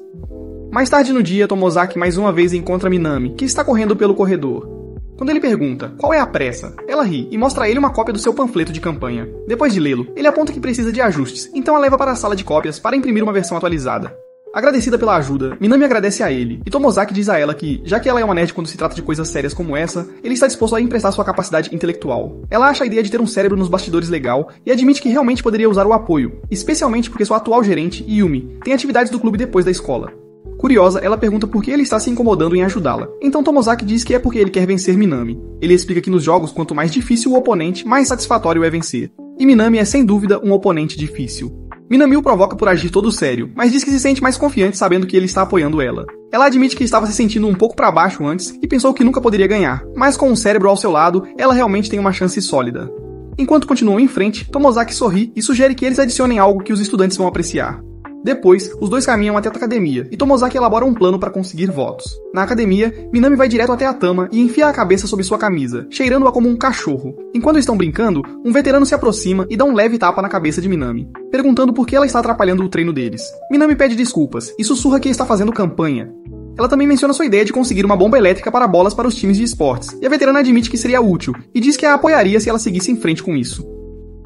Mais tarde no dia, Tomozaki mais uma vez encontra Minami, que está correndo pelo corredor. Quando ele pergunta qual é a pressa, ela ri e mostra a ele uma cópia do seu panfleto de campanha. Depois de lê-lo, ele aponta que precisa de ajustes, então a leva para a sala de cópias para imprimir uma versão atualizada. Agradecida pela ajuda, Minami agradece a ele, e Tomozaki diz a ela que, já que ela é uma nerd quando se trata de coisas sérias como essa, ele está disposto a emprestar sua capacidade intelectual. Ela acha a ideia de ter um cérebro nos bastidores legal e admite que realmente poderia usar o apoio, especialmente porque sua atual gerente, Yumi, tem atividades do clube depois da escola. Curiosa, ela pergunta por que ele está se incomodando em ajudá-la. Então Tomozaki diz que é porque ele quer vencer Minami. Ele explica que nos jogos, quanto mais difícil o oponente, mais satisfatório é vencer. E Minami é sem dúvida um oponente difícil. Minami o provoca por agir todo sério, mas diz que se sente mais confiante sabendo que ele está apoiando ela. Ela admite que estava se sentindo um pouco para baixo antes e pensou que nunca poderia ganhar, mas com um cérebro ao seu lado, ela realmente tem uma chance sólida. Enquanto continuam em frente, Tomozaki sorri e sugere que eles adicionem algo que os estudantes vão apreciar. Depois, os dois caminham até a academia, e Tomozaki elabora um plano para conseguir votos. Na academia, Minami vai direto até a Tama e enfia a cabeça sob sua camisa, cheirando-a como um cachorro. Enquanto estão brincando, um veterano se aproxima e dá um leve tapa na cabeça de Minami, perguntando por que ela está atrapalhando o treino deles. Minami pede desculpas e sussurra que está fazendo campanha. Ela também menciona sua ideia de conseguir uma bomba elétrica para bolas para os times de esportes, e a veterana admite que seria útil, e diz que a apoiaria se ela seguisse em frente com isso.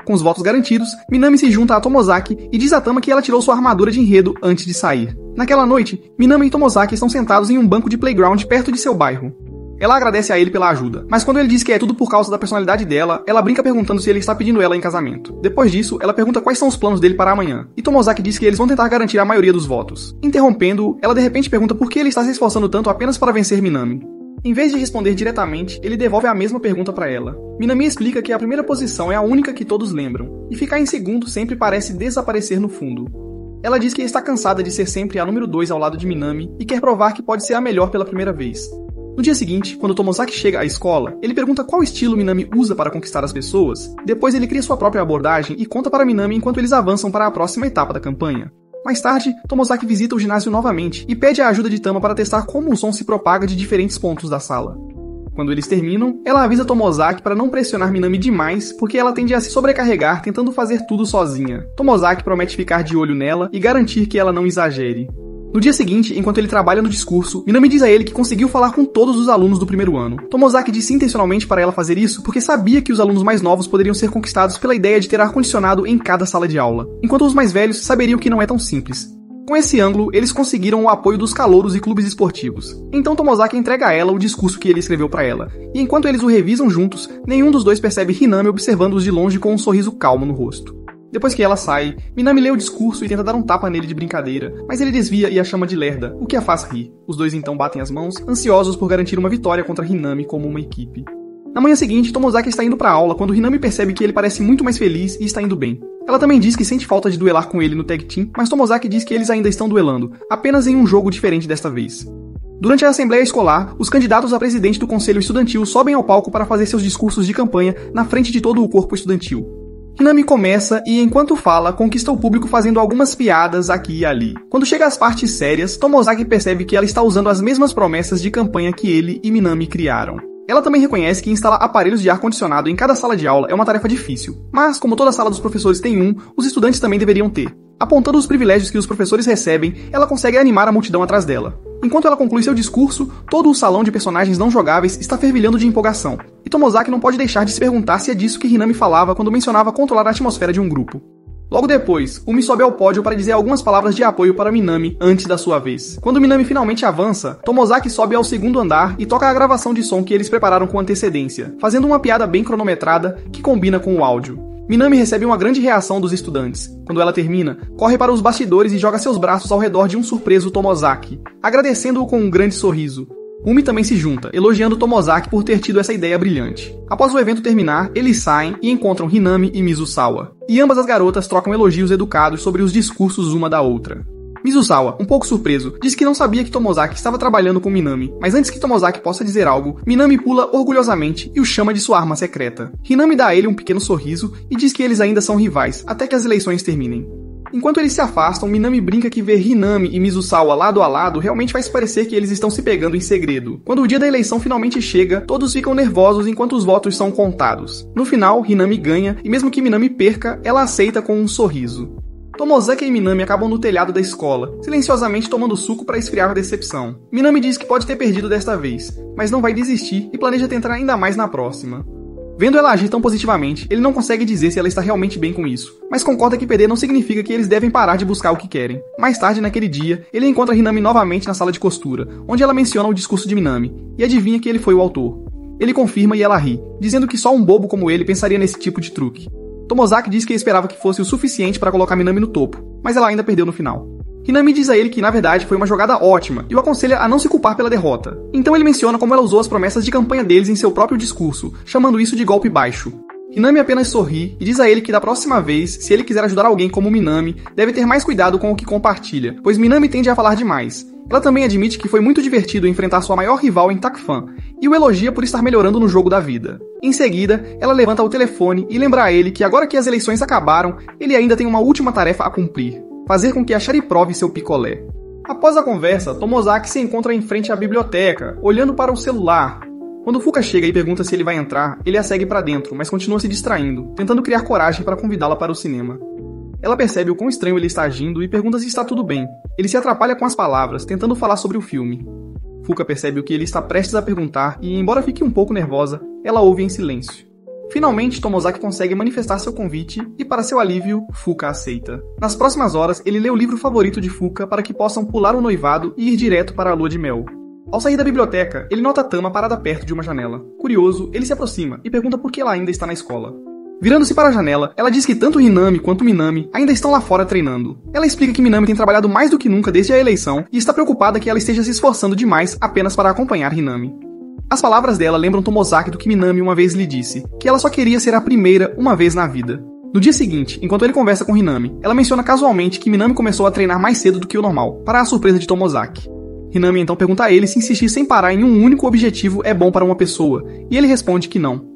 Com os votos garantidos, Minami se junta a Tomozaki e diz a Tama que ela tirou sua armadura de enredo antes de sair. Naquela noite, Minami e Tomozaki estão sentados em um banco de playground perto de seu bairro. Ela agradece a ele pela ajuda, mas quando ele diz que é tudo por causa da personalidade dela, ela brinca perguntando se ele está pedindo ela em casamento. Depois disso, ela pergunta quais são os planos dele para amanhã, e Tomozaki diz que eles vão tentar garantir a maioria dos votos. Interrompendo-o, ela de repente pergunta por que ele está se esforçando tanto apenas para vencer Minami. Em vez de responder diretamente, ele devolve a mesma pergunta para ela. Minami explica que a primeira posição é a única que todos lembram, e ficar em segundo sempre parece desaparecer no fundo. Ela diz que está cansada de ser sempre a número 2 ao lado de Minami e quer provar que pode ser a melhor pela primeira vez. No dia seguinte, quando Tomozaki chega à escola, ele pergunta qual estilo Minami usa para conquistar as pessoas. Depois ele cria sua própria abordagem e conta para Minami enquanto eles avançam para a próxima etapa da campanha. Mais tarde, Tomozaki visita o ginásio novamente e pede a ajuda de Tama para testar como o som se propaga de diferentes pontos da sala. Quando eles terminam, ela avisa Tomozaki para não pressionar Minami demais, porque ela tende a se sobrecarregar tentando fazer tudo sozinha. Tomozaki promete ficar de olho nela e garantir que ela não exagere. No dia seguinte, enquanto ele trabalha no discurso, Minami diz a ele que conseguiu falar com todos os alunos do primeiro ano. Tomozaki disse intencionalmente para ela fazer isso porque sabia que os alunos mais novos poderiam ser conquistados pela ideia de ter ar-condicionado em cada sala de aula, enquanto os mais velhos saberiam que não é tão simples. Com esse ângulo, eles conseguiram o apoio dos calouros e clubes esportivos. Então Tomozaki entrega a ela o discurso que ele escreveu para ela, e enquanto eles o revisam juntos, nenhum dos dois percebe Hinami observando-os de longe com um sorriso calmo no rosto. Depois que ela sai, Minami lê o discurso e tenta dar um tapa nele de brincadeira, mas ele desvia e a chama de lerda, o que a faz rir. Os dois então batem as mãos, ansiosos por garantir uma vitória contra Hinami como uma equipe. Na manhã seguinte, Tomozaki está indo para a aula quando Hinami percebe que ele parece muito mais feliz e está indo bem. Ela também diz que sente falta de duelar com ele no tag team, mas Tomozaki diz que eles ainda estão duelando, apenas em um jogo diferente desta vez. Durante a assembleia escolar, os candidatos a presidente do conselho estudantil sobem ao palco para fazer seus discursos de campanha na frente de todo o corpo estudantil. Hinami começa e, enquanto fala, conquista o público fazendo algumas piadas aqui e ali. Quando chega às partes sérias, Tomozaki percebe que ela está usando as mesmas promessas de campanha que ele e Minami criaram. Ela também reconhece que instalar aparelhos de ar-condicionado em cada sala de aula é uma tarefa difícil, mas, como toda sala dos professores tem um, os estudantes também deveriam ter. Apontando os privilégios que os professores recebem, ela consegue animar a multidão atrás dela. Enquanto ela conclui seu discurso, todo o salão de personagens não jogáveis está fervilhando de empolgação, e Tomozaki não pode deixar de se perguntar se é disso que Hinami falava quando mencionava controlar a atmosfera de um grupo. Logo depois, Umi sobe ao pódio para dizer algumas palavras de apoio para Minami antes da sua vez. Quando Minami finalmente avança, Tomozaki sobe ao segundo andar e toca a gravação de som que eles prepararam com antecedência, fazendo uma piada bem cronometrada que combina com o áudio. Minami recebe uma grande reação dos estudantes. Quando ela termina, corre para os bastidores e joga seus braços ao redor de um surpreso Tomozaki, agradecendo-o com um grande sorriso. Umi também se junta, elogiando Tomozaki por ter tido essa ideia brilhante. Após o evento terminar, eles saem e encontram Hinami e Mizusawa. E ambas as garotas trocam elogios educados sobre os discursos uma da outra. Mizusawa, um pouco surpreso, diz que não sabia que Tomozaki estava trabalhando com Minami, mas antes que Tomozaki possa dizer algo, Minami pula orgulhosamente e o chama de sua arma secreta. Hinami dá a ele um pequeno sorriso e diz que eles ainda são rivais, até que as eleições terminem. Enquanto eles se afastam, Minami brinca que ver Hinami e Mizusawa lado a lado realmente faz parecer que eles estão se pegando em segredo. Quando o dia da eleição finalmente chega, todos ficam nervosos enquanto os votos são contados. No final, Hinami ganha, e mesmo que Minami perca, ela aceita com um sorriso. Tomozaki e Minami acabam no telhado da escola, silenciosamente tomando suco para esfriar a decepção. Minami diz que pode ter perdido desta vez, mas não vai desistir e planeja tentar ainda mais na próxima. Vendo ela agir tão positivamente, ele não consegue dizer se ela está realmente bem com isso, mas concorda que perder não significa que eles devem parar de buscar o que querem. Mais tarde, naquele dia, ele encontra Hinami novamente na sala de costura, onde ela menciona o discurso de Minami, e adivinha que ele foi o autor. Ele confirma e ela ri, dizendo que só um bobo como ele pensaria nesse tipo de truque. Tomozaki diz que esperava que fosse o suficiente para colocar Minami no topo, mas ela ainda perdeu no final. Hinami diz a ele que na verdade foi uma jogada ótima e o aconselha a não se culpar pela derrota. Então ele menciona como ela usou as promessas de campanha deles em seu próprio discurso, chamando isso de golpe baixo. Hinami apenas sorri e diz a ele que da próxima vez, se ele quiser ajudar alguém como Minami, deve ter mais cuidado com o que compartilha, pois Minami tende a falar demais. Ela também admite que foi muito divertido enfrentar sua maior rival em Takfan, e o elogia por estar melhorando no jogo da vida. Em seguida, ela levanta o telefone e lembra a ele que agora que as eleições acabaram, ele ainda tem uma última tarefa a cumprir: fazer com que a Shari prove seu picolé. Após a conversa, Tomozaki se encontra em frente à biblioteca, olhando para o celular. Quando Fuka chega e pergunta se ele vai entrar, ele a segue para dentro, mas continua se distraindo, tentando criar coragem para convidá-la para o cinema. Ela percebe o quão estranho ele está agindo e pergunta se está tudo bem. Ele se atrapalha com as palavras, tentando falar sobre o filme. Fuka percebe o que ele está prestes a perguntar e, embora fique um pouco nervosa, ela ouve em silêncio. Finalmente, Tomozaki consegue manifestar seu convite e, para seu alívio, Fuka aceita. Nas próximas horas, ele lê o livro favorito de Fuka para que possam pular o noivado e ir direto para a lua de mel. Ao sair da biblioteca, ele nota Tama parada perto de uma janela. Curioso, ele se aproxima e pergunta por que ela ainda está na escola. Virando-se para a janela, ela diz que tanto Hinami quanto Minami ainda estão lá fora treinando. Ela explica que Minami tem trabalhado mais do que nunca desde a eleição e está preocupada que ela esteja se esforçando demais apenas para acompanhar Hinami. As palavras dela lembram Tomozaki do que Minami uma vez lhe disse, que ela só queria ser a primeira uma vez na vida. No dia seguinte, enquanto ele conversa com Hinami, ela menciona casualmente que Minami começou a treinar mais cedo do que o normal, para a surpresa de Tomozaki. Hinami então pergunta a ele se insistir sem parar em um único objetivo é bom para uma pessoa, e ele responde que não.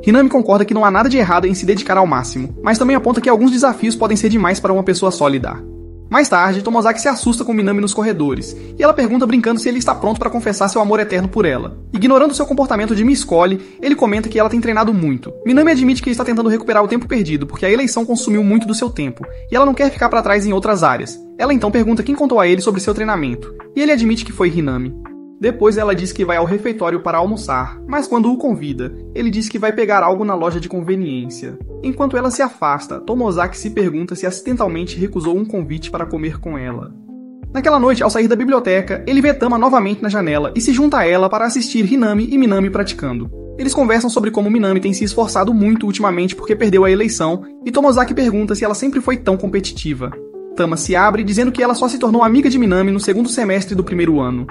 Hinami concorda que não há nada de errado em se dedicar ao máximo, mas também aponta que alguns desafios podem ser demais para uma pessoa só lidar. Mais tarde, Tomozaki se assusta com Minami nos corredores, e ela pergunta brincando se ele está pronto para confessar seu amor eterno por ela. Ignorando seu comportamento de me escolhe, ele comenta que ela tem treinado muito. Minami admite que está tentando recuperar o tempo perdido, porque a eleição consumiu muito do seu tempo, e ela não quer ficar para trás em outras áreas. Ela então pergunta quem contou a ele sobre seu treinamento, e ele admite que foi Hinami. Depois ela diz que vai ao refeitório para almoçar, mas quando o convida, ele diz que vai pegar algo na loja de conveniência. Enquanto ela se afasta, Tomozaki se pergunta se acidentalmente recusou um convite para comer com ela. Naquela noite, ao sair da biblioteca, ele vê Tama novamente na janela e se junta a ela para assistir Hinami e Minami praticando. Eles conversam sobre como Minami tem se esforçado muito ultimamente porque perdeu a eleição, e Tomozaki pergunta se ela sempre foi tão competitiva. Tama se abre dizendo que ela só se tornou amiga de Minami no segundo semestre do primeiro ano.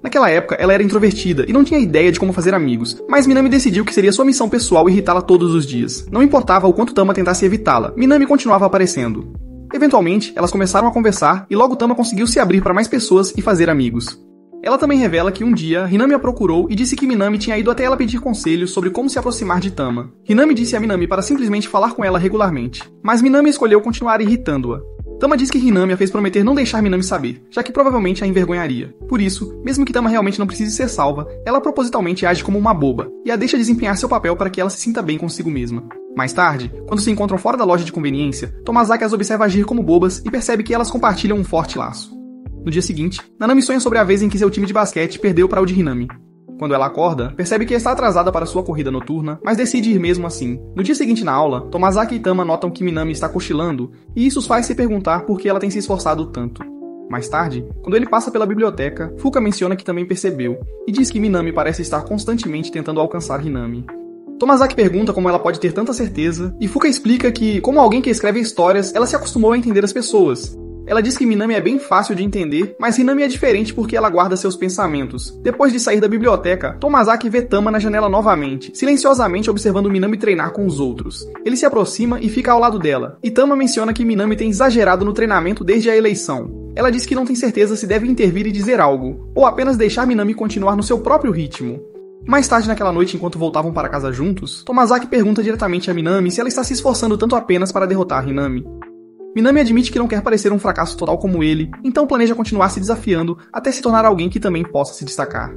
Naquela época, ela era introvertida e não tinha ideia de como fazer amigos, mas Minami decidiu que seria sua missão pessoal irritá-la todos os dias. Não importava o quanto Tama tentasse evitá-la, Minami continuava aparecendo. Eventualmente, elas começaram a conversar e logo Tama conseguiu se abrir para mais pessoas e fazer amigos. Ela também revela que um dia, Hinami a procurou e disse que Minami tinha ido até ela pedir conselhos sobre como se aproximar de Tama. Hinami disse a Minami para simplesmente falar com ela regularmente, mas Minami escolheu continuar irritando-a. Tama diz que Hinami a fez prometer não deixar Minami saber, já que provavelmente a envergonharia. Por isso, mesmo que Tama realmente não precise ser salva, ela propositalmente age como uma boba, e a deixa desempenhar seu papel para que ela se sinta bem consigo mesma. Mais tarde, quando se encontram fora da loja de conveniência, Tomazaki as observa agir como bobas e percebe que elas compartilham um forte laço. No dia seguinte, Nanami sonha sobre a vez em que seu time de basquete perdeu para o de Hinami. Quando ela acorda, percebe que está atrasada para sua corrida noturna, mas decide ir mesmo assim. No dia seguinte na aula, Tomazaki e Tama notam que Minami está cochilando, e isso os faz se perguntar por que ela tem se esforçado tanto. Mais tarde, quando ele passa pela biblioteca, Fuka menciona que também percebeu, e diz que Minami parece estar constantemente tentando alcançar Hinami. Tomazaki pergunta como ela pode ter tanta certeza, e Fuka explica que, como alguém que escreve histórias, ela se acostumou a entender as pessoas. Ela diz que Minami é bem fácil de entender, mas Hinami é diferente porque ela guarda seus pensamentos. Depois de sair da biblioteca, Tomazaki vê Tama na janela novamente, silenciosamente observando Minami treinar com os outros. Ele se aproxima e fica ao lado dela, e Tama menciona que Minami tem exagerado no treinamento desde a eleição. Ela diz que não tem certeza se deve intervir e dizer algo, ou apenas deixar Minami continuar no seu próprio ritmo. Mais tarde naquela noite, enquanto voltavam para casa juntos, Tomazaki pergunta diretamente a Minami se ela está se esforçando tanto apenas para derrotar Hinami. Minami admite que não quer parecer um fracasso total como ele, então planeja continuar se desafiando até se tornar alguém que também possa se destacar.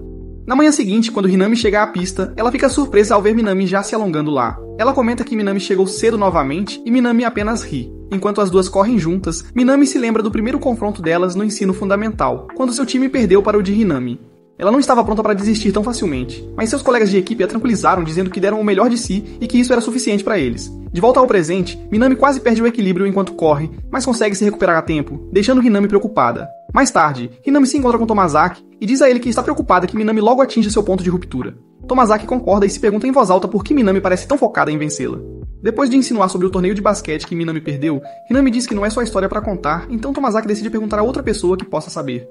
Na manhã seguinte, quando Hinami chega à pista, ela fica surpresa ao ver Minami já se alongando lá. Ela comenta que Minami chegou cedo novamente e Minami apenas ri. Enquanto as duas correm juntas, Minami se lembra do primeiro confronto delas no ensino fundamental, quando seu time perdeu para o de Hinami. Ela não estava pronta para desistir tão facilmente, mas seus colegas de equipe a tranquilizaram dizendo que deram o melhor de si e que isso era suficiente para eles. De volta ao presente, Minami quase perde o equilíbrio enquanto corre, mas consegue se recuperar a tempo, deixando Hinami preocupada. Mais tarde, Hinami se encontra com Tomazaki e diz a ele que está preocupada que Minami logo atinja seu ponto de ruptura. Tomazaki concorda e se pergunta em voz alta por que Minami parece tão focada em vencê-la. Depois de insinuar sobre o torneio de basquete que Minami perdeu, Hinami diz que não é só história para contar, então Tomazaki decide perguntar a outra pessoa que possa saber.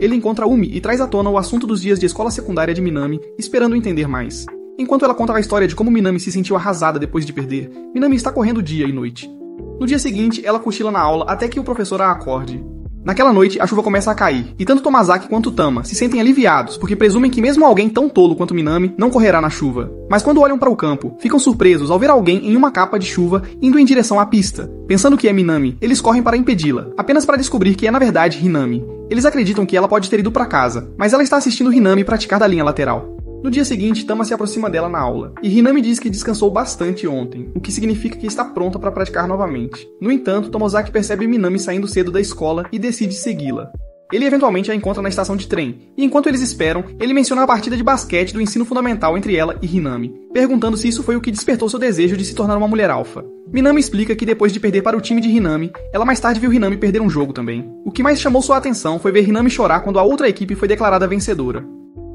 Ele encontra Umi e traz à tona o assunto dos dias de escola secundária de Minami, esperando entender mais. Enquanto ela conta a história de como Minami se sentiu arrasada depois de perder, Minami está correndo dia e noite. No dia seguinte, ela cochila na aula até que o professor a acorde. Naquela noite, a chuva começa a cair, e tanto Tomazaki quanto Tama se sentem aliviados, porque presumem que mesmo alguém tão tolo quanto Minami não correrá na chuva. Mas quando olham para o campo, ficam surpresos ao ver alguém em uma capa de chuva indo em direção à pista. Pensando que é Minami, eles correm para impedi-la, apenas para descobrir que é na verdade Hinami. Eles acreditam que ela pode ter ido para casa, mas ela está assistindo Hinami praticar da linha lateral. No dia seguinte, Tama se aproxima dela na aula, e Hinami diz que descansou bastante ontem, o que significa que está pronta para praticar novamente. No entanto, Tomozaki percebe Minami saindo cedo da escola e decide segui-la. Ele eventualmente a encontra na estação de trem, e enquanto eles esperam, ele menciona a partida de basquete do ensino fundamental entre ela e Hinami, perguntando se isso foi o que despertou seu desejo de se tornar uma mulher alfa. Minami explica que depois de perder para o time de Hinami, ela mais tarde viu Hinami perder um jogo também. O que mais chamou sua atenção foi ver Hinami chorar quando a outra equipe foi declarada vencedora.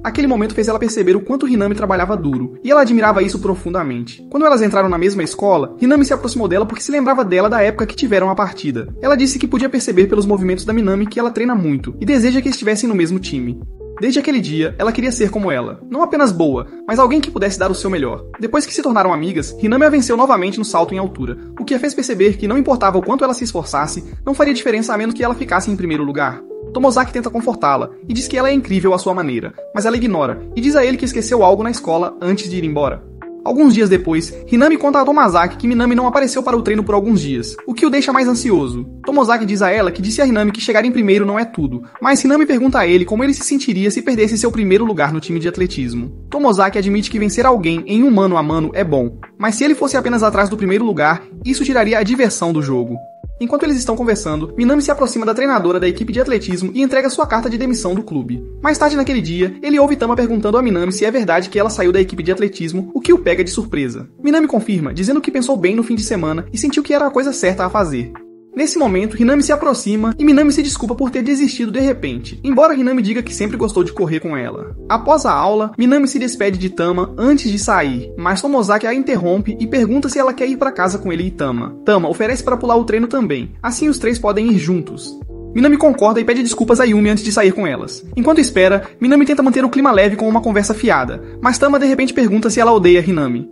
Aquele momento fez ela perceber o quanto Hinami trabalhava duro, e ela admirava isso profundamente. Quando elas entraram na mesma escola, Hinami se aproximou dela porque se lembrava dela da época que tiveram a partida. Ela disse que podia perceber pelos movimentos da Minami que ela treina muito, e deseja que estivessem no mesmo time. Desde aquele dia, ela queria ser como ela. Não apenas boa, mas alguém que pudesse dar o seu melhor. Depois que se tornaram amigas, Hinami a venceu novamente no salto em altura, o que a fez perceber que não importava o quanto ela se esforçasse, não faria diferença a menos que ela ficasse em primeiro lugar. Tomozaki tenta confortá-la e diz que ela é incrível à sua maneira, mas ela ignora e diz a ele que esqueceu algo na escola antes de ir embora. Alguns dias depois, Hinami conta a Tomazaki que Minami não apareceu para o treino por alguns dias, o que o deixa mais ansioso. Tomozaki diz a ela que disse a Hinami que chegar em primeiro não é tudo, mas Hinami pergunta a ele como ele se sentiria se perdesse seu primeiro lugar no time de atletismo. Tomozaki admite que vencer alguém em um mano a mano é bom, mas se ele fosse apenas atrás do primeiro lugar, isso tiraria a diversão do jogo. Enquanto eles estão conversando, Minami se aproxima da treinadora da equipe de atletismo e entrega sua carta de demissão do clube. Mais tarde naquele dia, ele ouve Tama perguntando a Minami se é verdade que ela saiu da equipe de atletismo, o que o pega de surpresa. Minami confirma, dizendo que pensou bem no fim de semana e sentiu que era a coisa certa a fazer. Nesse momento, Hinami se aproxima e Minami se desculpa por ter desistido de repente, embora Hinami diga que sempre gostou de correr com ela. Após a aula, Minami se despede de Tama antes de sair, mas Tomozaki a interrompe e pergunta se ela quer ir para casa com ele e Tama. Tama oferece para pular o treino também, assim os três podem ir juntos. Minami concorda e pede desculpas a Yumi antes de sair com elas. Enquanto espera, Minami tenta manter o clima leve com uma conversa fiada, mas Tama de repente pergunta se ela odeia Hinami.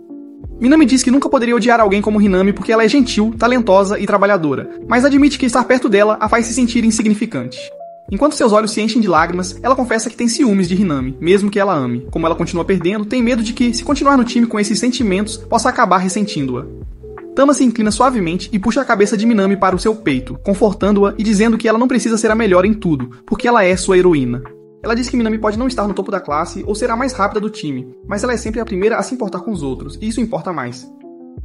Minami diz que nunca poderia odiar alguém como Hinami porque ela é gentil, talentosa e trabalhadora, mas admite que estar perto dela a faz se sentir insignificante. Enquanto seus olhos se enchem de lágrimas, ela confessa que tem ciúmes de Hinami, mesmo que ela ame. Como ela continua perdendo, tem medo de que, se continuar no time com esses sentimentos, possa acabar ressentindo-a. Tama se inclina suavemente e puxa a cabeça de Minami para o seu peito, confortando-a e dizendo que ela não precisa ser a melhor em tudo, porque ela é sua heroína. Ela diz que Minami pode não estar no topo da classe ou ser a mais rápida do time, mas ela é sempre a primeira a se importar com os outros, e isso importa mais.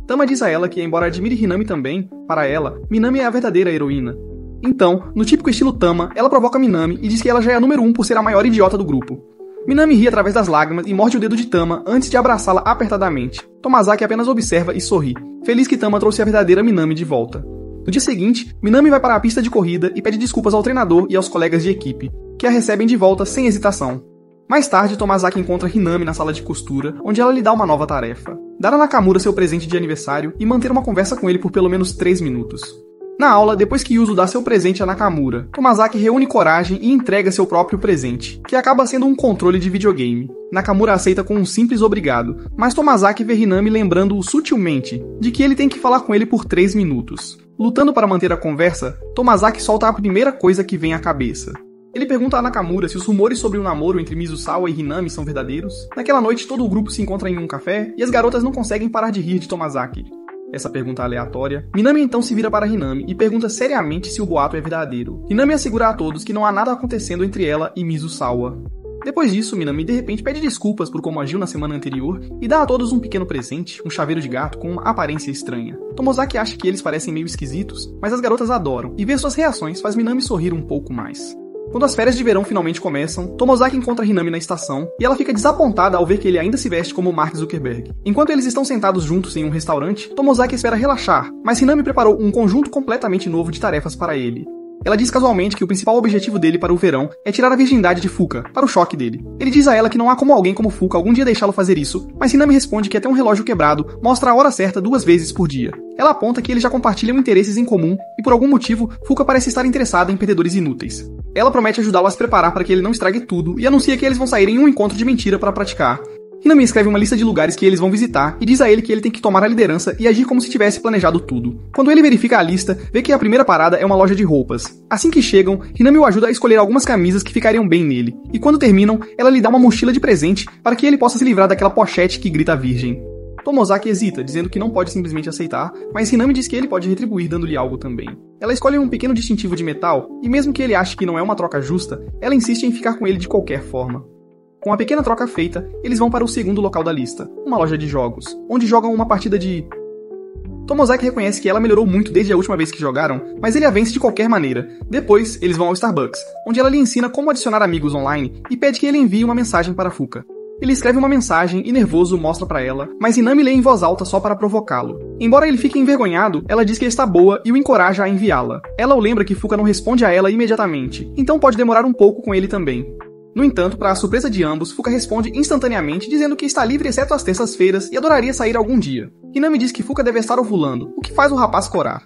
Tama diz a ela que, embora admire Hinami também, para ela, Minami é a verdadeira heroína. Então, no típico estilo Tama, ela provoca Minami e diz que ela já é a número 1 por ser a maior idiota do grupo. Minami ri através das lágrimas e morde o dedo de Tama antes de abraçá-la apertadamente. Tomazaki apenas observa e sorri, feliz que Tama trouxe a verdadeira Minami de volta. No dia seguinte, Minami vai para a pista de corrida e pede desculpas ao treinador e aos colegas de equipe, que a recebem de volta sem hesitação. Mais tarde, Tomazaki encontra Hinami na sala de costura, onde ela lhe dá uma nova tarefa: dar a Nakamura seu presente de aniversário e manter uma conversa com ele por pelo menos 3 minutos. Na aula, depois que Yuzo dá seu presente a Nakamura, Tomazaki reúne coragem e entrega seu próprio presente, que acaba sendo um controle de videogame. Nakamura aceita com um simples obrigado, mas Tomazaki vê Hinami lembrando-o sutilmente de que ele tem que falar com ele por 3 minutos. Lutando para manter a conversa, Tomazaki solta a primeira coisa que vem à cabeça. Ele pergunta a Nakamura se os rumores sobre um namoro entre Mizusawa e Hinami são verdadeiros. Naquela noite, todo o grupo se encontra em um café e as garotas não conseguem parar de rir de Tomazaki. Essa pergunta aleatória. Minami então se vira para Hinami e pergunta seriamente se o boato é verdadeiro. Hinami assegura a todos que não há nada acontecendo entre ela e Mizusawa. Depois disso, Minami de repente pede desculpas por como agiu na semana anterior e dá a todos um pequeno presente, um chaveiro de gato com uma aparência estranha. Tomozaki acha que eles parecem meio esquisitos, mas as garotas adoram, e ver suas reações faz Minami sorrir um pouco mais. Quando as férias de verão finalmente começam, Tomozaki encontra Hinami na estação e ela fica desapontada ao ver que ele ainda se veste como Mark Zuckerberg. Enquanto eles estão sentados juntos em um restaurante, Tomozaki espera relaxar, mas Hinami preparou um conjunto completamente novo de tarefas para ele. Ela diz casualmente que o principal objetivo dele para o verão é tirar a virgindade de Fuka, para o choque dele. Ele diz a ela que não há como alguém como Fuka algum dia deixá-lo fazer isso, mas Hinami responde que até um relógio quebrado mostra a hora certa 2 vezes por dia. Ela aponta que eles já compartilham interesses em comum e por algum motivo Fuka parece estar interessada em perdedores inúteis. Ela promete ajudá-lo a se preparar para que ele não estrague tudo e anuncia que eles vão sair em um encontro de mentira para praticar. Hinami escreve uma lista de lugares que eles vão visitar e diz a ele que ele tem que tomar a liderança e agir como se tivesse planejado tudo. Quando ele verifica a lista, vê que a primeira parada é uma loja de roupas. Assim que chegam, Hinami o ajuda a escolher algumas camisas que ficariam bem nele, e quando terminam, ela lhe dá uma mochila de presente para que ele possa se livrar daquela pochete que grita virgem. Tomozaki hesita, dizendo que não pode simplesmente aceitar, mas Hinami diz que ele pode retribuir dando-lhe algo também. Ela escolhe um pequeno distintivo de metal, e mesmo que ele ache que não é uma troca justa, ela insiste em ficar com ele de qualquer forma. Com a pequena troca feita, eles vão para o segundo local da lista, uma loja de jogos, onde jogam uma partida de... Tomozaki reconhece que ela melhorou muito desde a última vez que jogaram, mas ele a vence de qualquer maneira. Depois, eles vão ao Starbucks, onde ela lhe ensina como adicionar amigos online e pede que ele envie uma mensagem para Fuka. Ele escreve uma mensagem e nervoso mostra para ela, mas Hinami lê em voz alta só para provocá-lo. Embora ele fique envergonhado, ela diz que está boa e o encoraja a enviá-la. Ela o lembra que Fuka não responde a ela imediatamente, então pode demorar um pouco com ele também. No entanto, para a surpresa de ambos, Fuka responde instantaneamente dizendo que está livre exceto às terças-feiras e adoraria sair algum dia. Hinami diz que Fuka deve estar ovulando, o que faz o rapaz corar.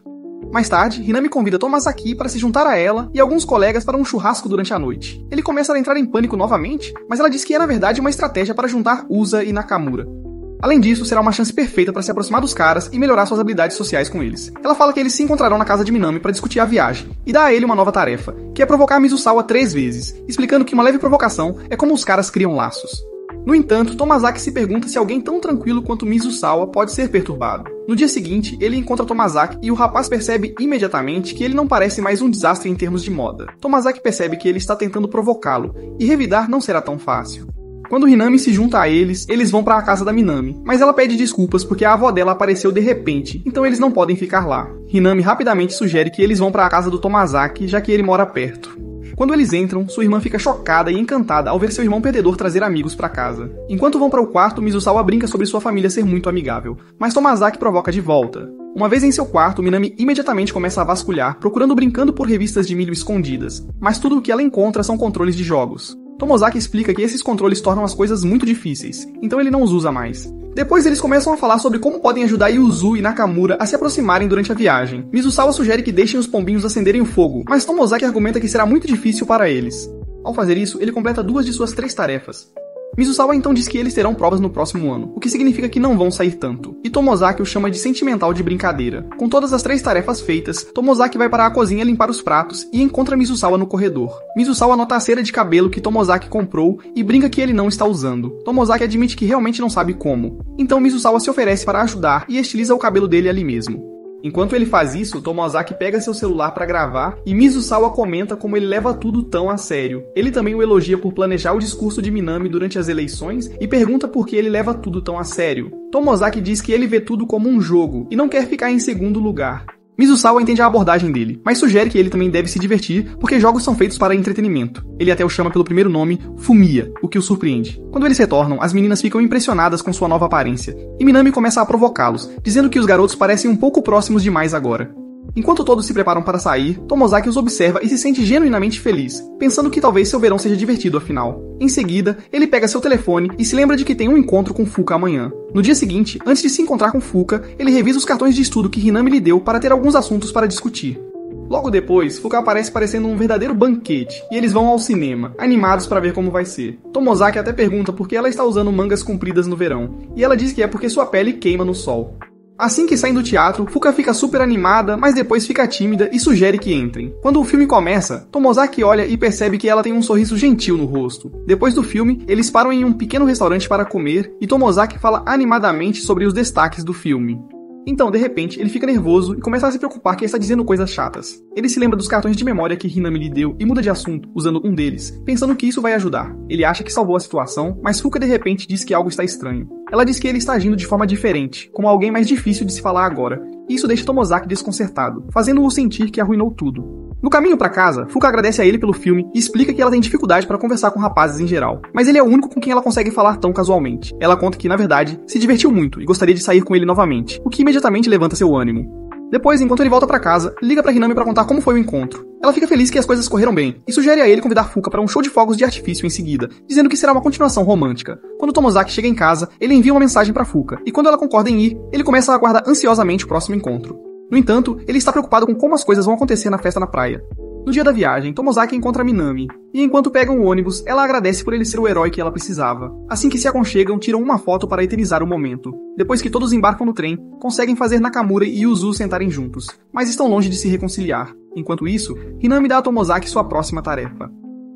Mais tarde, Hinami convida Tomazaki para se juntar a ela e alguns colegas para um churrasco durante a noite. Ele começa a entrar em pânico novamente, mas ela diz que é na verdade uma estratégia para juntar Usa e Nakamura. Além disso, será uma chance perfeita para se aproximar dos caras e melhorar suas habilidades sociais com eles. Ela fala que eles se encontrarão na casa de Minami para discutir a viagem, e dá a ele uma nova tarefa, que é provocar Mizusawa 3 vezes, explicando que uma leve provocação é como os caras criam laços. No entanto, Tomazaki se pergunta se alguém tão tranquilo quanto Mizusawa pode ser perturbado. No dia seguinte, ele encontra Tomazaki e o rapaz percebe imediatamente que ele não parece mais um desastre em termos de moda. Tomazaki percebe que ele está tentando provocá-lo, e revidar não será tão fácil. Quando Hinami se junta a eles, eles vão para a casa da Minami, mas ela pede desculpas porque a avó dela apareceu de repente, então eles não podem ficar lá. Hinami rapidamente sugere que eles vão para a casa do Tomazaki, já que ele mora perto. Quando eles entram, sua irmã fica chocada e encantada ao ver seu irmão perdedor trazer amigos para casa. Enquanto vão para o quarto, Mizusawa brinca sobre sua família ser muito amigável, mas Tomazaki provoca de volta. Uma vez em seu quarto, Minami imediatamente começa a vasculhar, brincando por revistas de milho escondidas, mas tudo o que ela encontra são controles de jogos. Tomozaki explica que esses controles tornam as coisas muito difíceis, então ele não os usa mais. Depois eles começam a falar sobre como podem ajudar Yuzu e Nakamura a se aproximarem durante a viagem. Mizusawa sugere que deixem os pombinhos acenderem o fogo, mas Tomozaki argumenta que será muito difícil para eles. Ao fazer isso, ele completa 2 de suas 3 tarefas. Mizusawa então diz que eles terão provas no próximo ano, o que significa que não vão sair tanto, e Tomozaki o chama de sentimental de brincadeira. Com todas as 3 tarefas feitas, Tomozaki vai para a cozinha limpar os pratos e encontra Mizusawa no corredor. Mizusawa nota a cera de cabelo que Tomozaki comprou e brinca que ele não está usando. Tomozaki admite que realmente não sabe como. Então Mizusawa se oferece para ajudar e estiliza o cabelo dele ali mesmo. Enquanto ele faz isso, Tomozaki pega seu celular para gravar e Mizusawa comenta como ele leva tudo tão a sério. Ele também o elogia por planejar o discurso de Minami durante as eleições e pergunta por que ele leva tudo tão a sério. Tomozaki diz que ele vê tudo como um jogo e não quer ficar em segundo lugar. Mizusawa entende a abordagem dele, mas sugere que ele também deve se divertir porque jogos são feitos para entretenimento. Ele até o chama pelo primeiro nome, Fumiya, o que o surpreende. Quando eles retornam, as meninas ficam impressionadas com sua nova aparência, e Minami começa a provocá-los, dizendo que os garotos parecem um pouco próximos demais agora. Enquanto todos se preparam para sair, Tomozaki os observa e se sente genuinamente feliz, pensando que talvez seu verão seja divertido afinal. Em seguida, ele pega seu telefone e se lembra de que tem um encontro com Fuka amanhã. No dia seguinte, antes de se encontrar com Fuka, ele revisa os cartões de estudo que Hinami lhe deu para ter alguns assuntos para discutir. Logo depois, Fuka aparece parecendo um verdadeiro banquete, e eles vão ao cinema, animados para ver como vai ser. Tomozaki até pergunta por que ela está usando mangas compridas no verão, e ela diz que é porque sua pele queima no sol. Assim que saem do teatro, Fuka fica super animada, mas depois fica tímida e sugere que entrem. Quando o filme começa, Tomozaki olha e percebe que ela tem um sorriso gentil no rosto. Depois do filme, eles param em um pequeno restaurante para comer e Tomozaki fala animadamente sobre os destaques do filme. Então, de repente, ele fica nervoso e começa a se preocupar que está dizendo coisas chatas. Ele se lembra dos cartões de memória que Hinami lhe deu e muda de assunto, usando um deles, pensando que isso vai ajudar. Ele acha que salvou a situação, mas Fuka de repente diz que algo está estranho. Ela diz que ele está agindo de forma diferente, como alguém mais difícil de se falar agora, e isso deixa Tomozaki desconcertado, fazendo-o sentir que arruinou tudo. No caminho para casa, Fuka agradece a ele pelo filme e explica que ela tem dificuldade para conversar com rapazes em geral, mas ele é o único com quem ela consegue falar tão casualmente. Ela conta que, na verdade, se divertiu muito e gostaria de sair com ele novamente, o que imediatamente levanta seu ânimo. Depois, enquanto ele volta para casa, liga para Hinami para contar como foi o encontro. Ela fica feliz que as coisas correram bem e sugere a ele convidar Fuka para um show de fogos de artifício em seguida, dizendo que será uma continuação romântica. Quando Tomozaki chega em casa, ele envia uma mensagem para Fuka e quando ela concorda em ir, ele começa a aguardar ansiosamente o próximo encontro. No entanto, ele está preocupado com como as coisas vão acontecer na festa na praia. No dia da viagem, Tomozaki encontra Minami, e enquanto pegam o ônibus, ela agradece por ele ser o herói que ela precisava. Assim que se aconchegam, tiram uma foto para eternizar o momento. Depois que todos embarcam no trem, conseguem fazer Nakamura e Yuzu sentarem juntos, mas estão longe de se reconciliar. Enquanto isso, Hinami dá a Tomozaki sua próxima tarefa.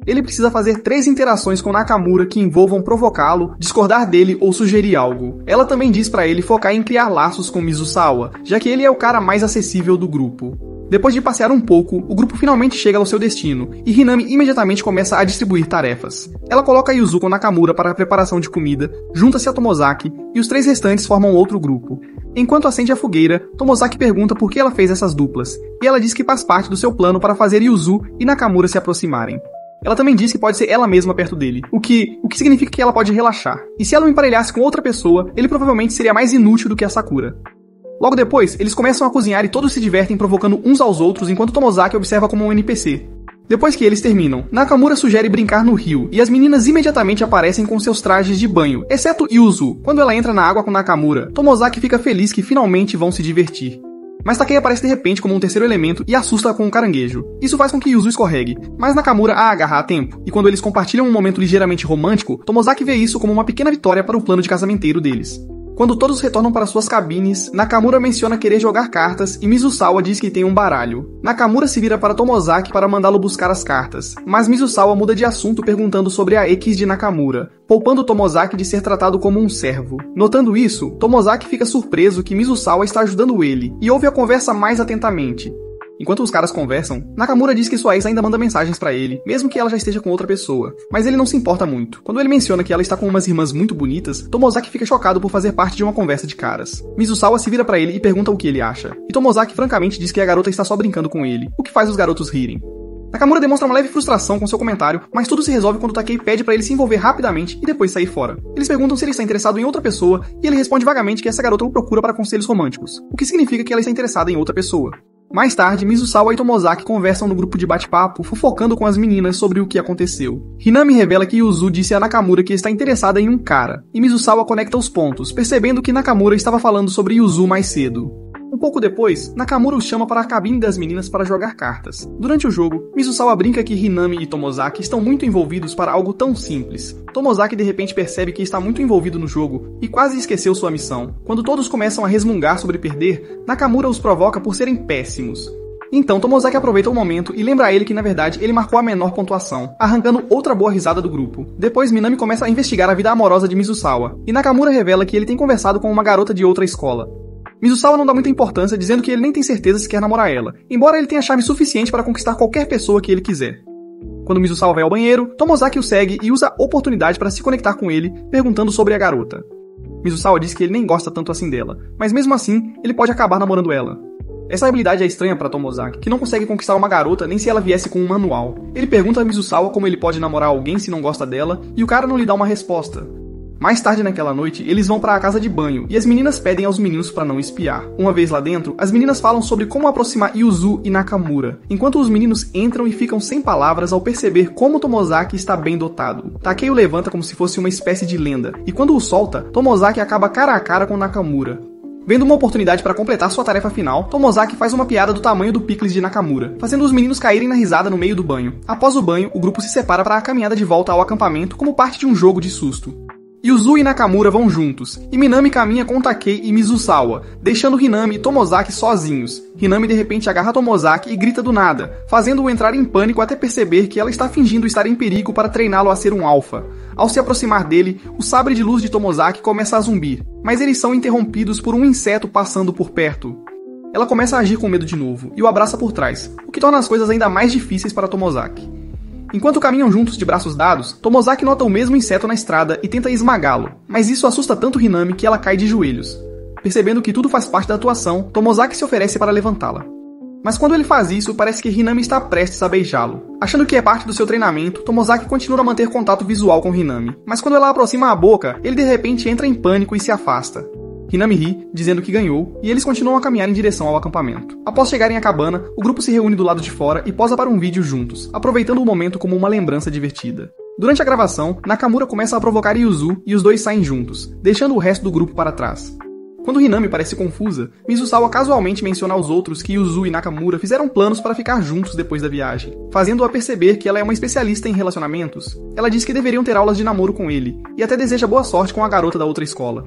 Ele precisa fazer 3 interações com Nakamura que envolvam provocá-lo, discordar dele ou sugerir algo. Ela também diz para ele focar em criar laços com Mizusawa, já que ele é o cara mais acessível do grupo. Depois de passear um pouco, o grupo finalmente chega ao seu destino, e Hinami imediatamente começa a distribuir tarefas. Ela coloca Yuzu com Nakamura para a preparação de comida, junta-se a Tomozaki, e os 3 restantes formam outro grupo. Enquanto acende a fogueira, Tomozaki pergunta por que ela fez essas duplas, e ela diz que faz parte do seu plano para fazer Yuzu e Nakamura se aproximarem. Ela também diz que pode ser ela mesma perto dele, o que significa que ela pode relaxar. E se ela o emparelhasse com outra pessoa, ele provavelmente seria mais inútil do que a Sakura. Logo depois, eles começam a cozinhar e todos se divertem provocando uns aos outros enquanto Tomozaki observa como um NPC. Depois que eles terminam, Nakamura sugere brincar no rio, e as meninas imediatamente aparecem com seus trajes de banho, exceto Yuzu. Quando ela entra na água com Nakamura, Tomozaki fica feliz que finalmente vão se divertir. Mas Takei aparece de repente como um terceiro elemento e assusta com um caranguejo. Isso faz com que Yuzu escorregue, mas Nakamura a agarra a tempo, e quando eles compartilham um momento ligeiramente romântico, Tomozaki vê isso como uma pequena vitória para o plano de casamenteiro deles. Quando todos retornam para suas cabines, Nakamura menciona querer jogar cartas e Mizusawa diz que tem um baralho. Nakamura se vira para Tomozaki para mandá-lo buscar as cartas, mas Mizusawa muda de assunto perguntando sobre a ex de Nakamura, poupando Tomozaki de ser tratado como um servo. Notando isso, Tomozaki fica surpreso que Mizusawa está ajudando ele e ouve a conversa mais atentamente. Enquanto os caras conversam, Nakamura diz que sua ex ainda manda mensagens pra ele, mesmo que ela já esteja com outra pessoa. Mas ele não se importa muito. Quando ele menciona que ela está com umas irmãs muito bonitas, Tomozaki fica chocado por fazer parte de uma conversa de caras. Mizusawa se vira pra ele e pergunta o que ele acha. E Tomozaki francamente diz que a garota está só brincando com ele, o que faz os garotos rirem. Nakamura demonstra uma leve frustração com seu comentário, mas tudo se resolve quando Takei pede pra ele se envolver rapidamente e depois sair fora. Eles perguntam se ele está interessado em outra pessoa, e ele responde vagamente que essa garota o procura para conselhos românticos, o que significa que ela está interessada em outra pessoa. Mais tarde, Mizusawa e Tomozaki conversam no grupo de bate-papo, fofocando com as meninas sobre o que aconteceu. Hinami revela que Yuzu disse a Nakamura que está interessada em um cara, e Mizusawa conecta os pontos, percebendo que Nakamura estava falando sobre Yuzu mais cedo. Um pouco depois, Nakamura os chama para a cabine das meninas para jogar cartas. Durante o jogo, Mizusawa brinca que Hinami e Tomozaki estão muito envolvidos para algo tão simples. Tomozaki de repente percebe que está muito envolvido no jogo e quase esqueceu sua missão. Quando todos começam a resmungar sobre perder, Nakamura os provoca por serem péssimos. Então Tomozaki aproveita o momento e lembra a ele que na verdade ele marcou a menor pontuação, arrancando outra boa risada do grupo. Depois Minami começa a investigar a vida amorosa de Mizusawa, e Nakamura revela que ele tem conversado com uma garota de outra escola. Mizusawa não dá muita importância, dizendo que ele nem tem certeza se quer namorar ela, embora ele tenha charme suficiente para conquistar qualquer pessoa que ele quiser. Quando Mizusawa vai ao banheiro, Tomozaki o segue e usa a oportunidade para se conectar com ele, perguntando sobre a garota. Mizusawa diz que ele nem gosta tanto assim dela, mas mesmo assim, ele pode acabar namorando ela. Essa habilidade é estranha para Tomozaki, que não consegue conquistar uma garota nem se ela viesse com um manual. Ele pergunta a Mizusawa como ele pode namorar alguém se não gosta dela, e o cara não lhe dá uma resposta. Mais tarde naquela noite, eles vão para a casa de banho, e as meninas pedem aos meninos para não espiar. Uma vez lá dentro, as meninas falam sobre como aproximar Yuzu e Nakamura, enquanto os meninos entram e ficam sem palavras ao perceber como Tomozaki está bem dotado. Takei o levanta como se fosse uma espécie de lenda, e quando o solta, Tomozaki acaba cara a cara com Nakamura. Vendo uma oportunidade para completar sua tarefa final, Tomozaki faz uma piada do tamanho do picles de Nakamura, fazendo os meninos caírem na risada no meio do banho. Após o banho, o grupo se separa para a caminhada de volta ao acampamento como parte de um jogo de susto. Yuzu e Nakamura vão juntos, e Minami caminha com Takei e Mizusawa, deixando Hinami e Tomozaki sozinhos. Hinami de repente agarra Tomozaki e grita do nada, fazendo-o entrar em pânico até perceber que ela está fingindo estar em perigo para treiná-lo a ser um alfa. Ao se aproximar dele, o sabre de luz de Tomozaki começa a zumbir, mas eles são interrompidos por um inseto passando por perto. Ela começa a agir com medo de novo, e o abraça por trás, o que torna as coisas ainda mais difíceis para Tomozaki. Enquanto caminham juntos de braços dados, Tomozaki nota o mesmo inseto na estrada e tenta esmagá-lo, mas isso assusta tanto Hinami que ela cai de joelhos. Percebendo que tudo faz parte da atuação, Tomozaki se oferece para levantá-la. Mas quando ele faz isso, parece que Hinami está prestes a beijá-lo. Achando que é parte do seu treinamento, Tomozaki continua a manter contato visual com Hinami, mas quando ela aproxima a boca, ele de repente entra em pânico e se afasta. Hinami ri, dizendo que ganhou, e eles continuam a caminhar em direção ao acampamento. Após chegarem à cabana, o grupo se reúne do lado de fora e posa para um vídeo juntos, aproveitando o momento como uma lembrança divertida. Durante a gravação, Nakamura começa a provocar Yuzu e os dois saem juntos, deixando o resto do grupo para trás. Quando Hinami parece confusa, Mizusawa casualmente menciona aos outros que Yuzu e Nakamura fizeram planos para ficar juntos depois da viagem, fazendo-a perceber que ela é uma especialista em relacionamentos. Ela diz que deveriam ter aulas de namoro com ele, e até deseja boa sorte com a garota da outra escola.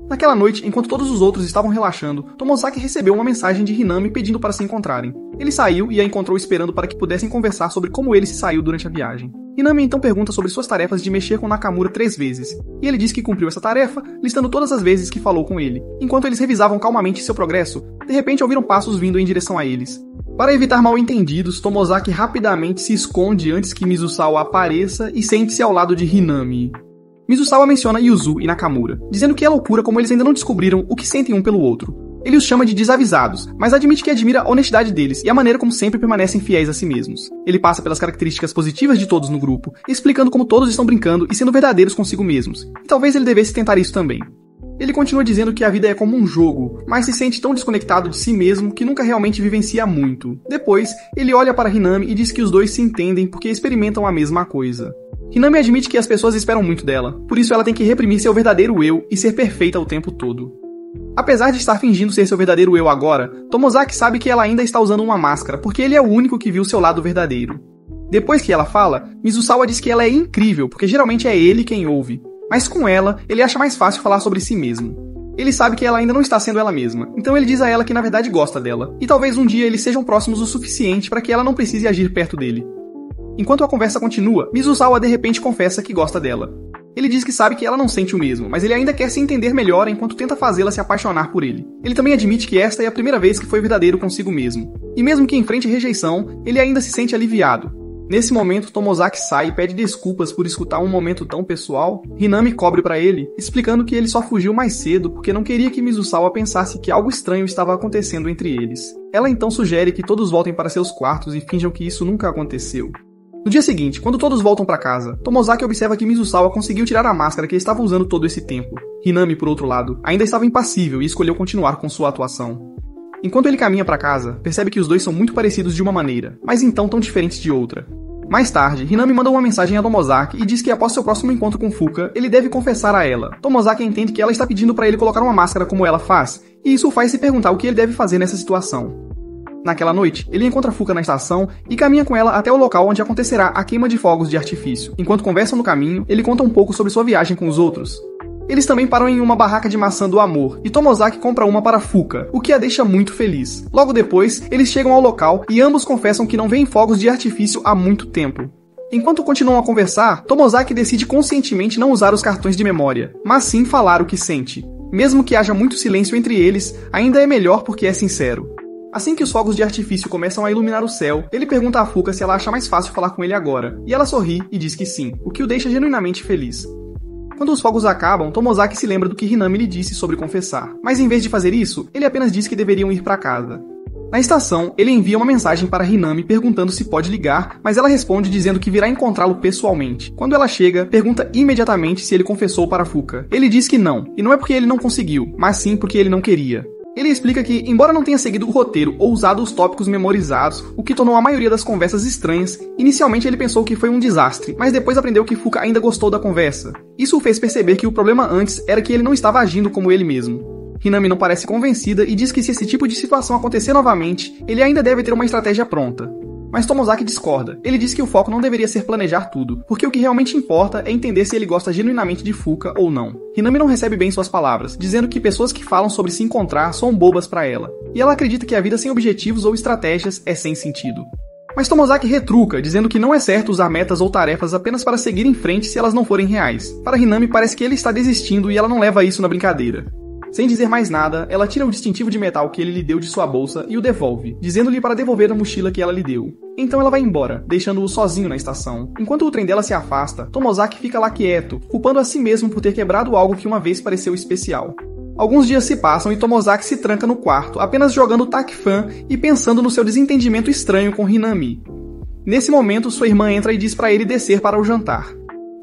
Naquela noite, enquanto todos os outros estavam relaxando, Tomozaki recebeu uma mensagem de Hinami pedindo para se encontrarem. Ele saiu e a encontrou esperando para que pudessem conversar sobre como ele se saiu durante a viagem. Hinami então pergunta sobre suas tarefas de mexer com Nakamura 3 vezes, e ele diz que cumpriu essa tarefa, listando todas as vezes que falou com ele. Enquanto eles revisavam calmamente seu progresso, de repente ouviram passos vindo em direção a eles. Para evitar mal-entendidos, Tomozaki rapidamente se esconde antes que Mizusawa apareça e sente-se ao lado de Hinami. Mizusawa menciona Yuzu e Nakamura, dizendo que é loucura como eles ainda não descobriram o que sentem um pelo outro. Ele os chama de desavisados, mas admite que admira a honestidade deles e a maneira como sempre permanecem fiéis a si mesmos. Ele passa pelas características positivas de todos no grupo, explicando como todos estão brincando e sendo verdadeiros consigo mesmos, e talvez ele devesse tentar isso também. Ele continua dizendo que a vida é como um jogo, mas se sente tão desconectado de si mesmo que nunca realmente vivencia muito. Depois, ele olha para Hinami e diz que os dois se entendem porque experimentam a mesma coisa. Hinami admite que as pessoas esperam muito dela, por isso ela tem que reprimir seu verdadeiro eu e ser perfeita o tempo todo. Apesar de estar fingindo ser seu verdadeiro eu agora, Tomozaki sabe que ela ainda está usando uma máscara, porque ele é o único que viu seu lado verdadeiro. Depois que ela fala, Mizusawa diz que ela é incrível, porque geralmente é ele quem ouve. Mas com ela, ele acha mais fácil falar sobre si mesmo. Ele sabe que ela ainda não está sendo ela mesma, então ele diz a ela que na verdade gosta dela, e talvez um dia eles sejam próximos o suficiente para que ela não precise agir perto dele. Enquanto a conversa continua, Mizusawa de repente confessa que gosta dela. Ele diz que sabe que ela não sente o mesmo, mas ele ainda quer se entender melhor enquanto tenta fazê-la se apaixonar por ele. Ele também admite que esta é a primeira vez que foi verdadeiro consigo mesmo. E mesmo que enfrente rejeição, ele ainda se sente aliviado. Nesse momento, Tomozaki sai e pede desculpas por escutar um momento tão pessoal. Hinami cobre para ele, explicando que ele só fugiu mais cedo porque não queria que Mizusawa pensasse que algo estranho estava acontecendo entre eles. Ela então sugere que todos voltem para seus quartos e finjam que isso nunca aconteceu. No dia seguinte, quando todos voltam para casa, Tomozaki observa que Mizusawa conseguiu tirar a máscara que estava usando todo esse tempo. Hinami, por outro lado, ainda estava impassível e escolheu continuar com sua atuação. Enquanto ele caminha para casa, percebe que os dois são muito parecidos de uma maneira, mas então tão diferentes de outra. Mais tarde, Hinami manda uma mensagem a Tomozaki e diz que após seu próximo encontro com Fuka, ele deve confessar a ela. Tomozaki entende que ela está pedindo para ele colocar uma máscara como ela faz, e isso o faz se perguntar o que ele deve fazer nessa situação. Naquela noite, ele encontra Fuka na estação e caminha com ela até o local onde acontecerá a queima de fogos de artifício. Enquanto conversam no caminho, ele conta um pouco sobre sua viagem com os outros. Eles também param em uma barraca de maçã do amor, e Tomozaki compra uma para Fuka, o que a deixa muito feliz. Logo depois, eles chegam ao local e ambos confessam que não veem fogos de artifício há muito tempo. Enquanto continuam a conversar, Tomozaki decide conscientemente não usar os cartões de memória, mas sim falar o que sente. Mesmo que haja muito silêncio entre eles, ainda é melhor porque é sincero. Assim que os fogos de artifício começam a iluminar o céu, ele pergunta a Fuka se ela acha mais fácil falar com ele agora, e ela sorri e diz que sim, o que o deixa genuinamente feliz. Quando os fogos acabam, Tomozaki se lembra do que Hinami lhe disse sobre confessar, mas em vez de fazer isso, ele apenas diz que deveriam ir para casa. Na estação, ele envia uma mensagem para Hinami perguntando se pode ligar, mas ela responde dizendo que virá encontrá-lo pessoalmente. Quando ela chega, pergunta imediatamente se ele confessou para Fuka. Ele diz que não, e não é porque ele não conseguiu, mas sim porque ele não queria. Ele explica que, embora não tenha seguido o roteiro ou usado os tópicos memorizados, o que tornou a maioria das conversas estranhas, inicialmente ele pensou que foi um desastre, mas depois aprendeu que Fuka ainda gostou da conversa. Isso o fez perceber que o problema antes era que ele não estava agindo como ele mesmo. Hinami não parece convencida e diz que se esse tipo de situação acontecer novamente, ele ainda deve ter uma estratégia pronta. Mas Tomozaki discorda. Ele diz que o foco não deveria ser planejar tudo, porque o que realmente importa é entender se ele gosta genuinamente de Fuka ou não. Hinami não recebe bem suas palavras, dizendo que pessoas que falam sobre se encontrar são bobas para ela, e ela acredita que a vida sem objetivos ou estratégias é sem sentido. Mas Tomozaki retruca, dizendo que não é certo usar metas ou tarefas apenas para seguir em frente se elas não forem reais. Para Hinami parece que ele está desistindo e ela não leva isso na brincadeira. Sem dizer mais nada, ela tira o distintivo de metal que ele lhe deu de sua bolsa e o devolve, dizendo-lhe para devolver a mochila que ela lhe deu. Então ela vai embora, deixando-o sozinho na estação. Enquanto o trem dela se afasta, Tomozaki fica lá quieto, culpando a si mesmo por ter quebrado algo que uma vez pareceu especial. Alguns dias se passam e Tomozaki se tranca no quarto, apenas jogando Takfan e pensando no seu desentendimento estranho com Hinami. Nesse momento, sua irmã entra e diz para ele descer para o jantar.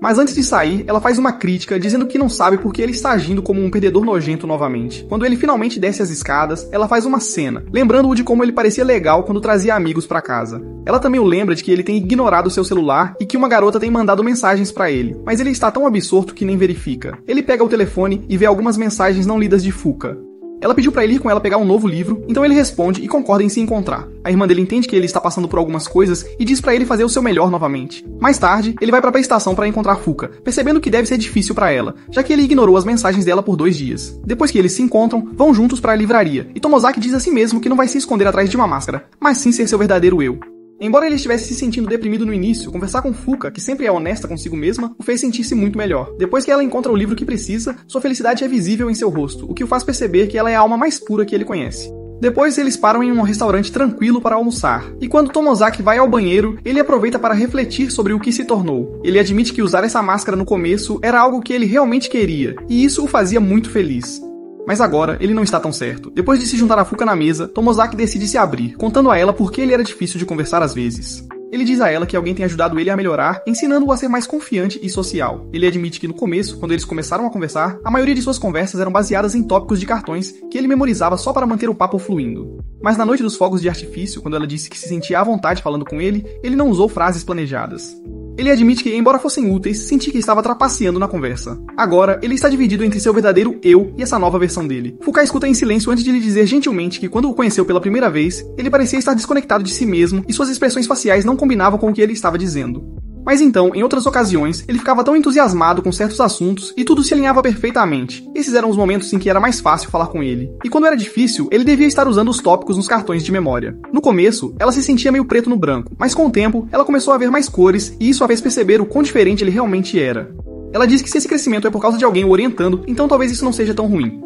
Mas antes de sair, ela faz uma crítica, dizendo que não sabe porque ele está agindo como um perdedor nojento novamente. Quando ele finalmente desce as escadas, ela faz uma cena, lembrando-o de como ele parecia legal quando trazia amigos para casa. Ela também o lembra de que ele tem ignorado seu celular e que uma garota tem mandado mensagens para ele, mas ele está tão absorto que nem verifica. Ele pega o telefone e vê algumas mensagens não lidas de Fuka. Ela pediu pra ele ir com ela pegar um novo livro, então ele responde e concorda em se encontrar. A irmã dele entende que ele está passando por algumas coisas e diz pra ele fazer o seu melhor novamente. Mais tarde, ele vai pra estação para encontrar Fuka, percebendo que deve ser difícil pra ela, já que ele ignorou as mensagens dela por 2 dias. Depois que eles se encontram, vão juntos pra livraria, e Tomozaki diz a si mesmo que não vai se esconder atrás de uma máscara, mas sim ser seu verdadeiro eu. Embora ele estivesse se sentindo deprimido no início, conversar com Fuka, que sempre é honesta consigo mesma, o fez sentir-se muito melhor. Depois que ela encontra o livro que precisa, sua felicidade é visível em seu rosto, o que o faz perceber que ela é a alma mais pura que ele conhece. Depois eles param em um restaurante tranquilo para almoçar, e quando Tomozaki vai ao banheiro, ele aproveita para refletir sobre o que se tornou. Ele admite que usar essa máscara no começo era algo que ele realmente queria, e isso o fazia muito feliz. Mas agora, ele não está tão certo. Depois de se juntar a Fuka na mesa, Tomozaki decide se abrir, contando a ela por que ele era difícil de conversar às vezes. Ele diz a ela que alguém tem ajudado ele a melhorar, ensinando-o a ser mais confiante e social. Ele admite que no começo, quando eles começaram a conversar, a maioria de suas conversas eram baseadas em tópicos de cartões que ele memorizava só para manter o papo fluindo. Mas na noite dos fogos de artifício, quando ela disse que se sentia à vontade falando com ele não usou frases planejadas. Ele admite que, embora fossem úteis, sentia que estava trapaceando na conversa. Agora, ele está dividido entre seu verdadeiro eu e essa nova versão dele. Fuka escuta em silêncio antes de lhe dizer gentilmente que, quando o conheceu pela primeira vez, ele parecia estar desconectado de si mesmo e suas expressões faciais não combinavam com o que ele estava dizendo. Mas então, em outras ocasiões, ele ficava tão entusiasmado com certos assuntos e tudo se alinhava perfeitamente. Esses eram os momentos em que era mais fácil falar com ele. E quando era difícil, ele devia estar usando os tópicos nos cartões de memória. No começo, ela se sentia meio preto no branco, mas com o tempo, ela começou a ver mais cores e isso a fez perceber o quão diferente ele realmente era. Ela diz que se esse crescimento é por causa de alguém o orientando, então talvez isso não seja tão ruim.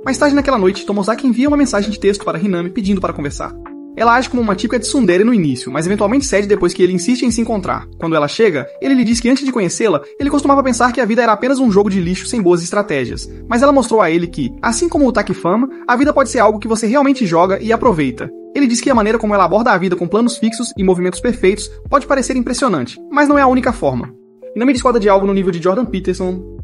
Mais tarde naquela noite, Tomozaki envia uma mensagem de texto para Hinami pedindo para conversar. Ela age como uma típica tsundere no início, mas eventualmente cede depois que ele insiste em se encontrar. Quando ela chega, ele lhe diz que antes de conhecê-la, ele costumava pensar que a vida era apenas um jogo de lixo sem boas estratégias. Mas ela mostrou a ele que, assim como o Takifama, a vida pode ser algo que você realmente joga e aproveita. Ele diz que a maneira como ela aborda a vida com planos fixos e movimentos perfeitos pode parecer impressionante, mas não é a única forma. E não me discorda de algo no nível de Jordan Peterson.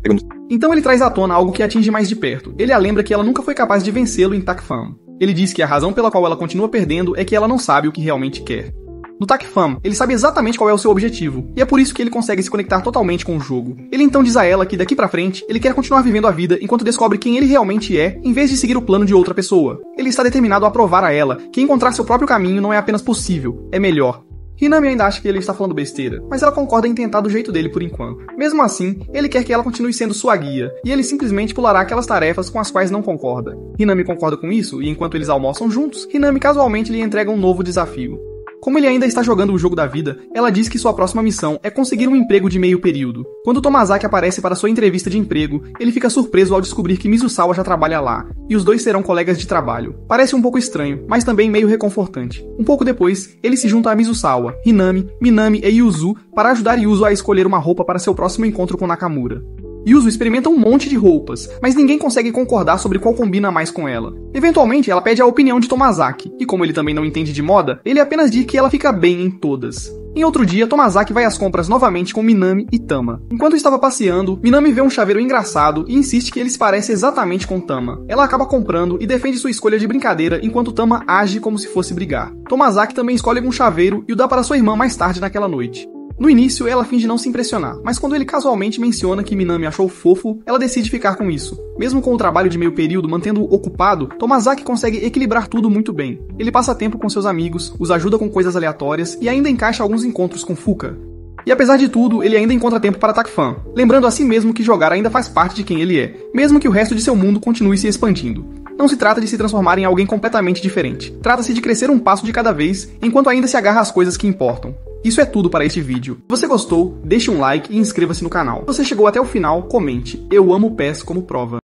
Então ele traz à tona algo que atinge mais de perto. Ele a lembra que ela nunca foi capaz de vencê-lo em Takfam. Ele diz que a razão pela qual ela continua perdendo é que ela não sabe o que realmente quer. No TACFAM, ele sabe exatamente qual é o seu objetivo, e é por isso que ele consegue se conectar totalmente com o jogo. Ele então diz a ela que daqui pra frente, ele quer continuar vivendo a vida enquanto descobre quem ele realmente é, em vez de seguir o plano de outra pessoa. Ele está determinado a provar a ela que encontrar seu próprio caminho não é apenas possível, é melhor. Hinami ainda acha que ele está falando besteira, mas ela concorda em tentar do jeito dele por enquanto. Mesmo assim, ele quer que ela continue sendo sua guia, e ele simplesmente pulará aquelas tarefas com as quais não concorda. Hinami concorda com isso, e enquanto eles almoçam juntos, Hinami casualmente lhe entrega um novo desafio. Como ele ainda está jogando o jogo da vida, ela diz que sua próxima missão é conseguir um emprego de meio período. Quando Tomazaki aparece para sua entrevista de emprego, ele fica surpreso ao descobrir que Mizusawa já trabalha lá, e os dois serão colegas de trabalho. Parece um pouco estranho, mas também meio reconfortante. Um pouco depois, ele se junta a Mizusawa, Hinami, Minami e Yuzu para ajudar Yuzu a escolher uma roupa para seu próximo encontro com Nakamura. Yuzu experimenta um monte de roupas, mas ninguém consegue concordar sobre qual combina mais com ela. Eventualmente, ela pede a opinião de Tomazaki, e como ele também não entende de moda, ele apenas diz que ela fica bem em todas. Em outro dia, Tomazaki vai às compras novamente com Minami e Tama. Enquanto estava passeando, Minami vê um chaveiro engraçado e insiste que ele se parece exatamente com Tama. Ela acaba comprando e defende sua escolha de brincadeira enquanto Tama age como se fosse brigar. Tomazaki também escolhe um chaveiro e o dá para sua irmã mais tarde naquela noite. No início, ela finge não se impressionar, mas quando ele casualmente menciona que Minami achou fofo, ela decide ficar com isso. Mesmo com o trabalho de meio período mantendo-o ocupado, Tomazaki consegue equilibrar tudo muito bem. Ele passa tempo com seus amigos, os ajuda com coisas aleatórias e ainda encaixa alguns encontros com Fuka. E apesar de tudo, ele ainda encontra tempo para TACFAM, lembrando a si mesmo que jogar ainda faz parte de quem ele é, mesmo que o resto de seu mundo continue se expandindo. Não se trata de se transformar em alguém completamente diferente. Trata-se de crescer um passo de cada vez, enquanto ainda se agarra às coisas que importam. Isso é tudo para este vídeo. Se você gostou, deixe um like e inscreva-se no canal. Se você chegou até o final, comente. Eu amo PES como prova.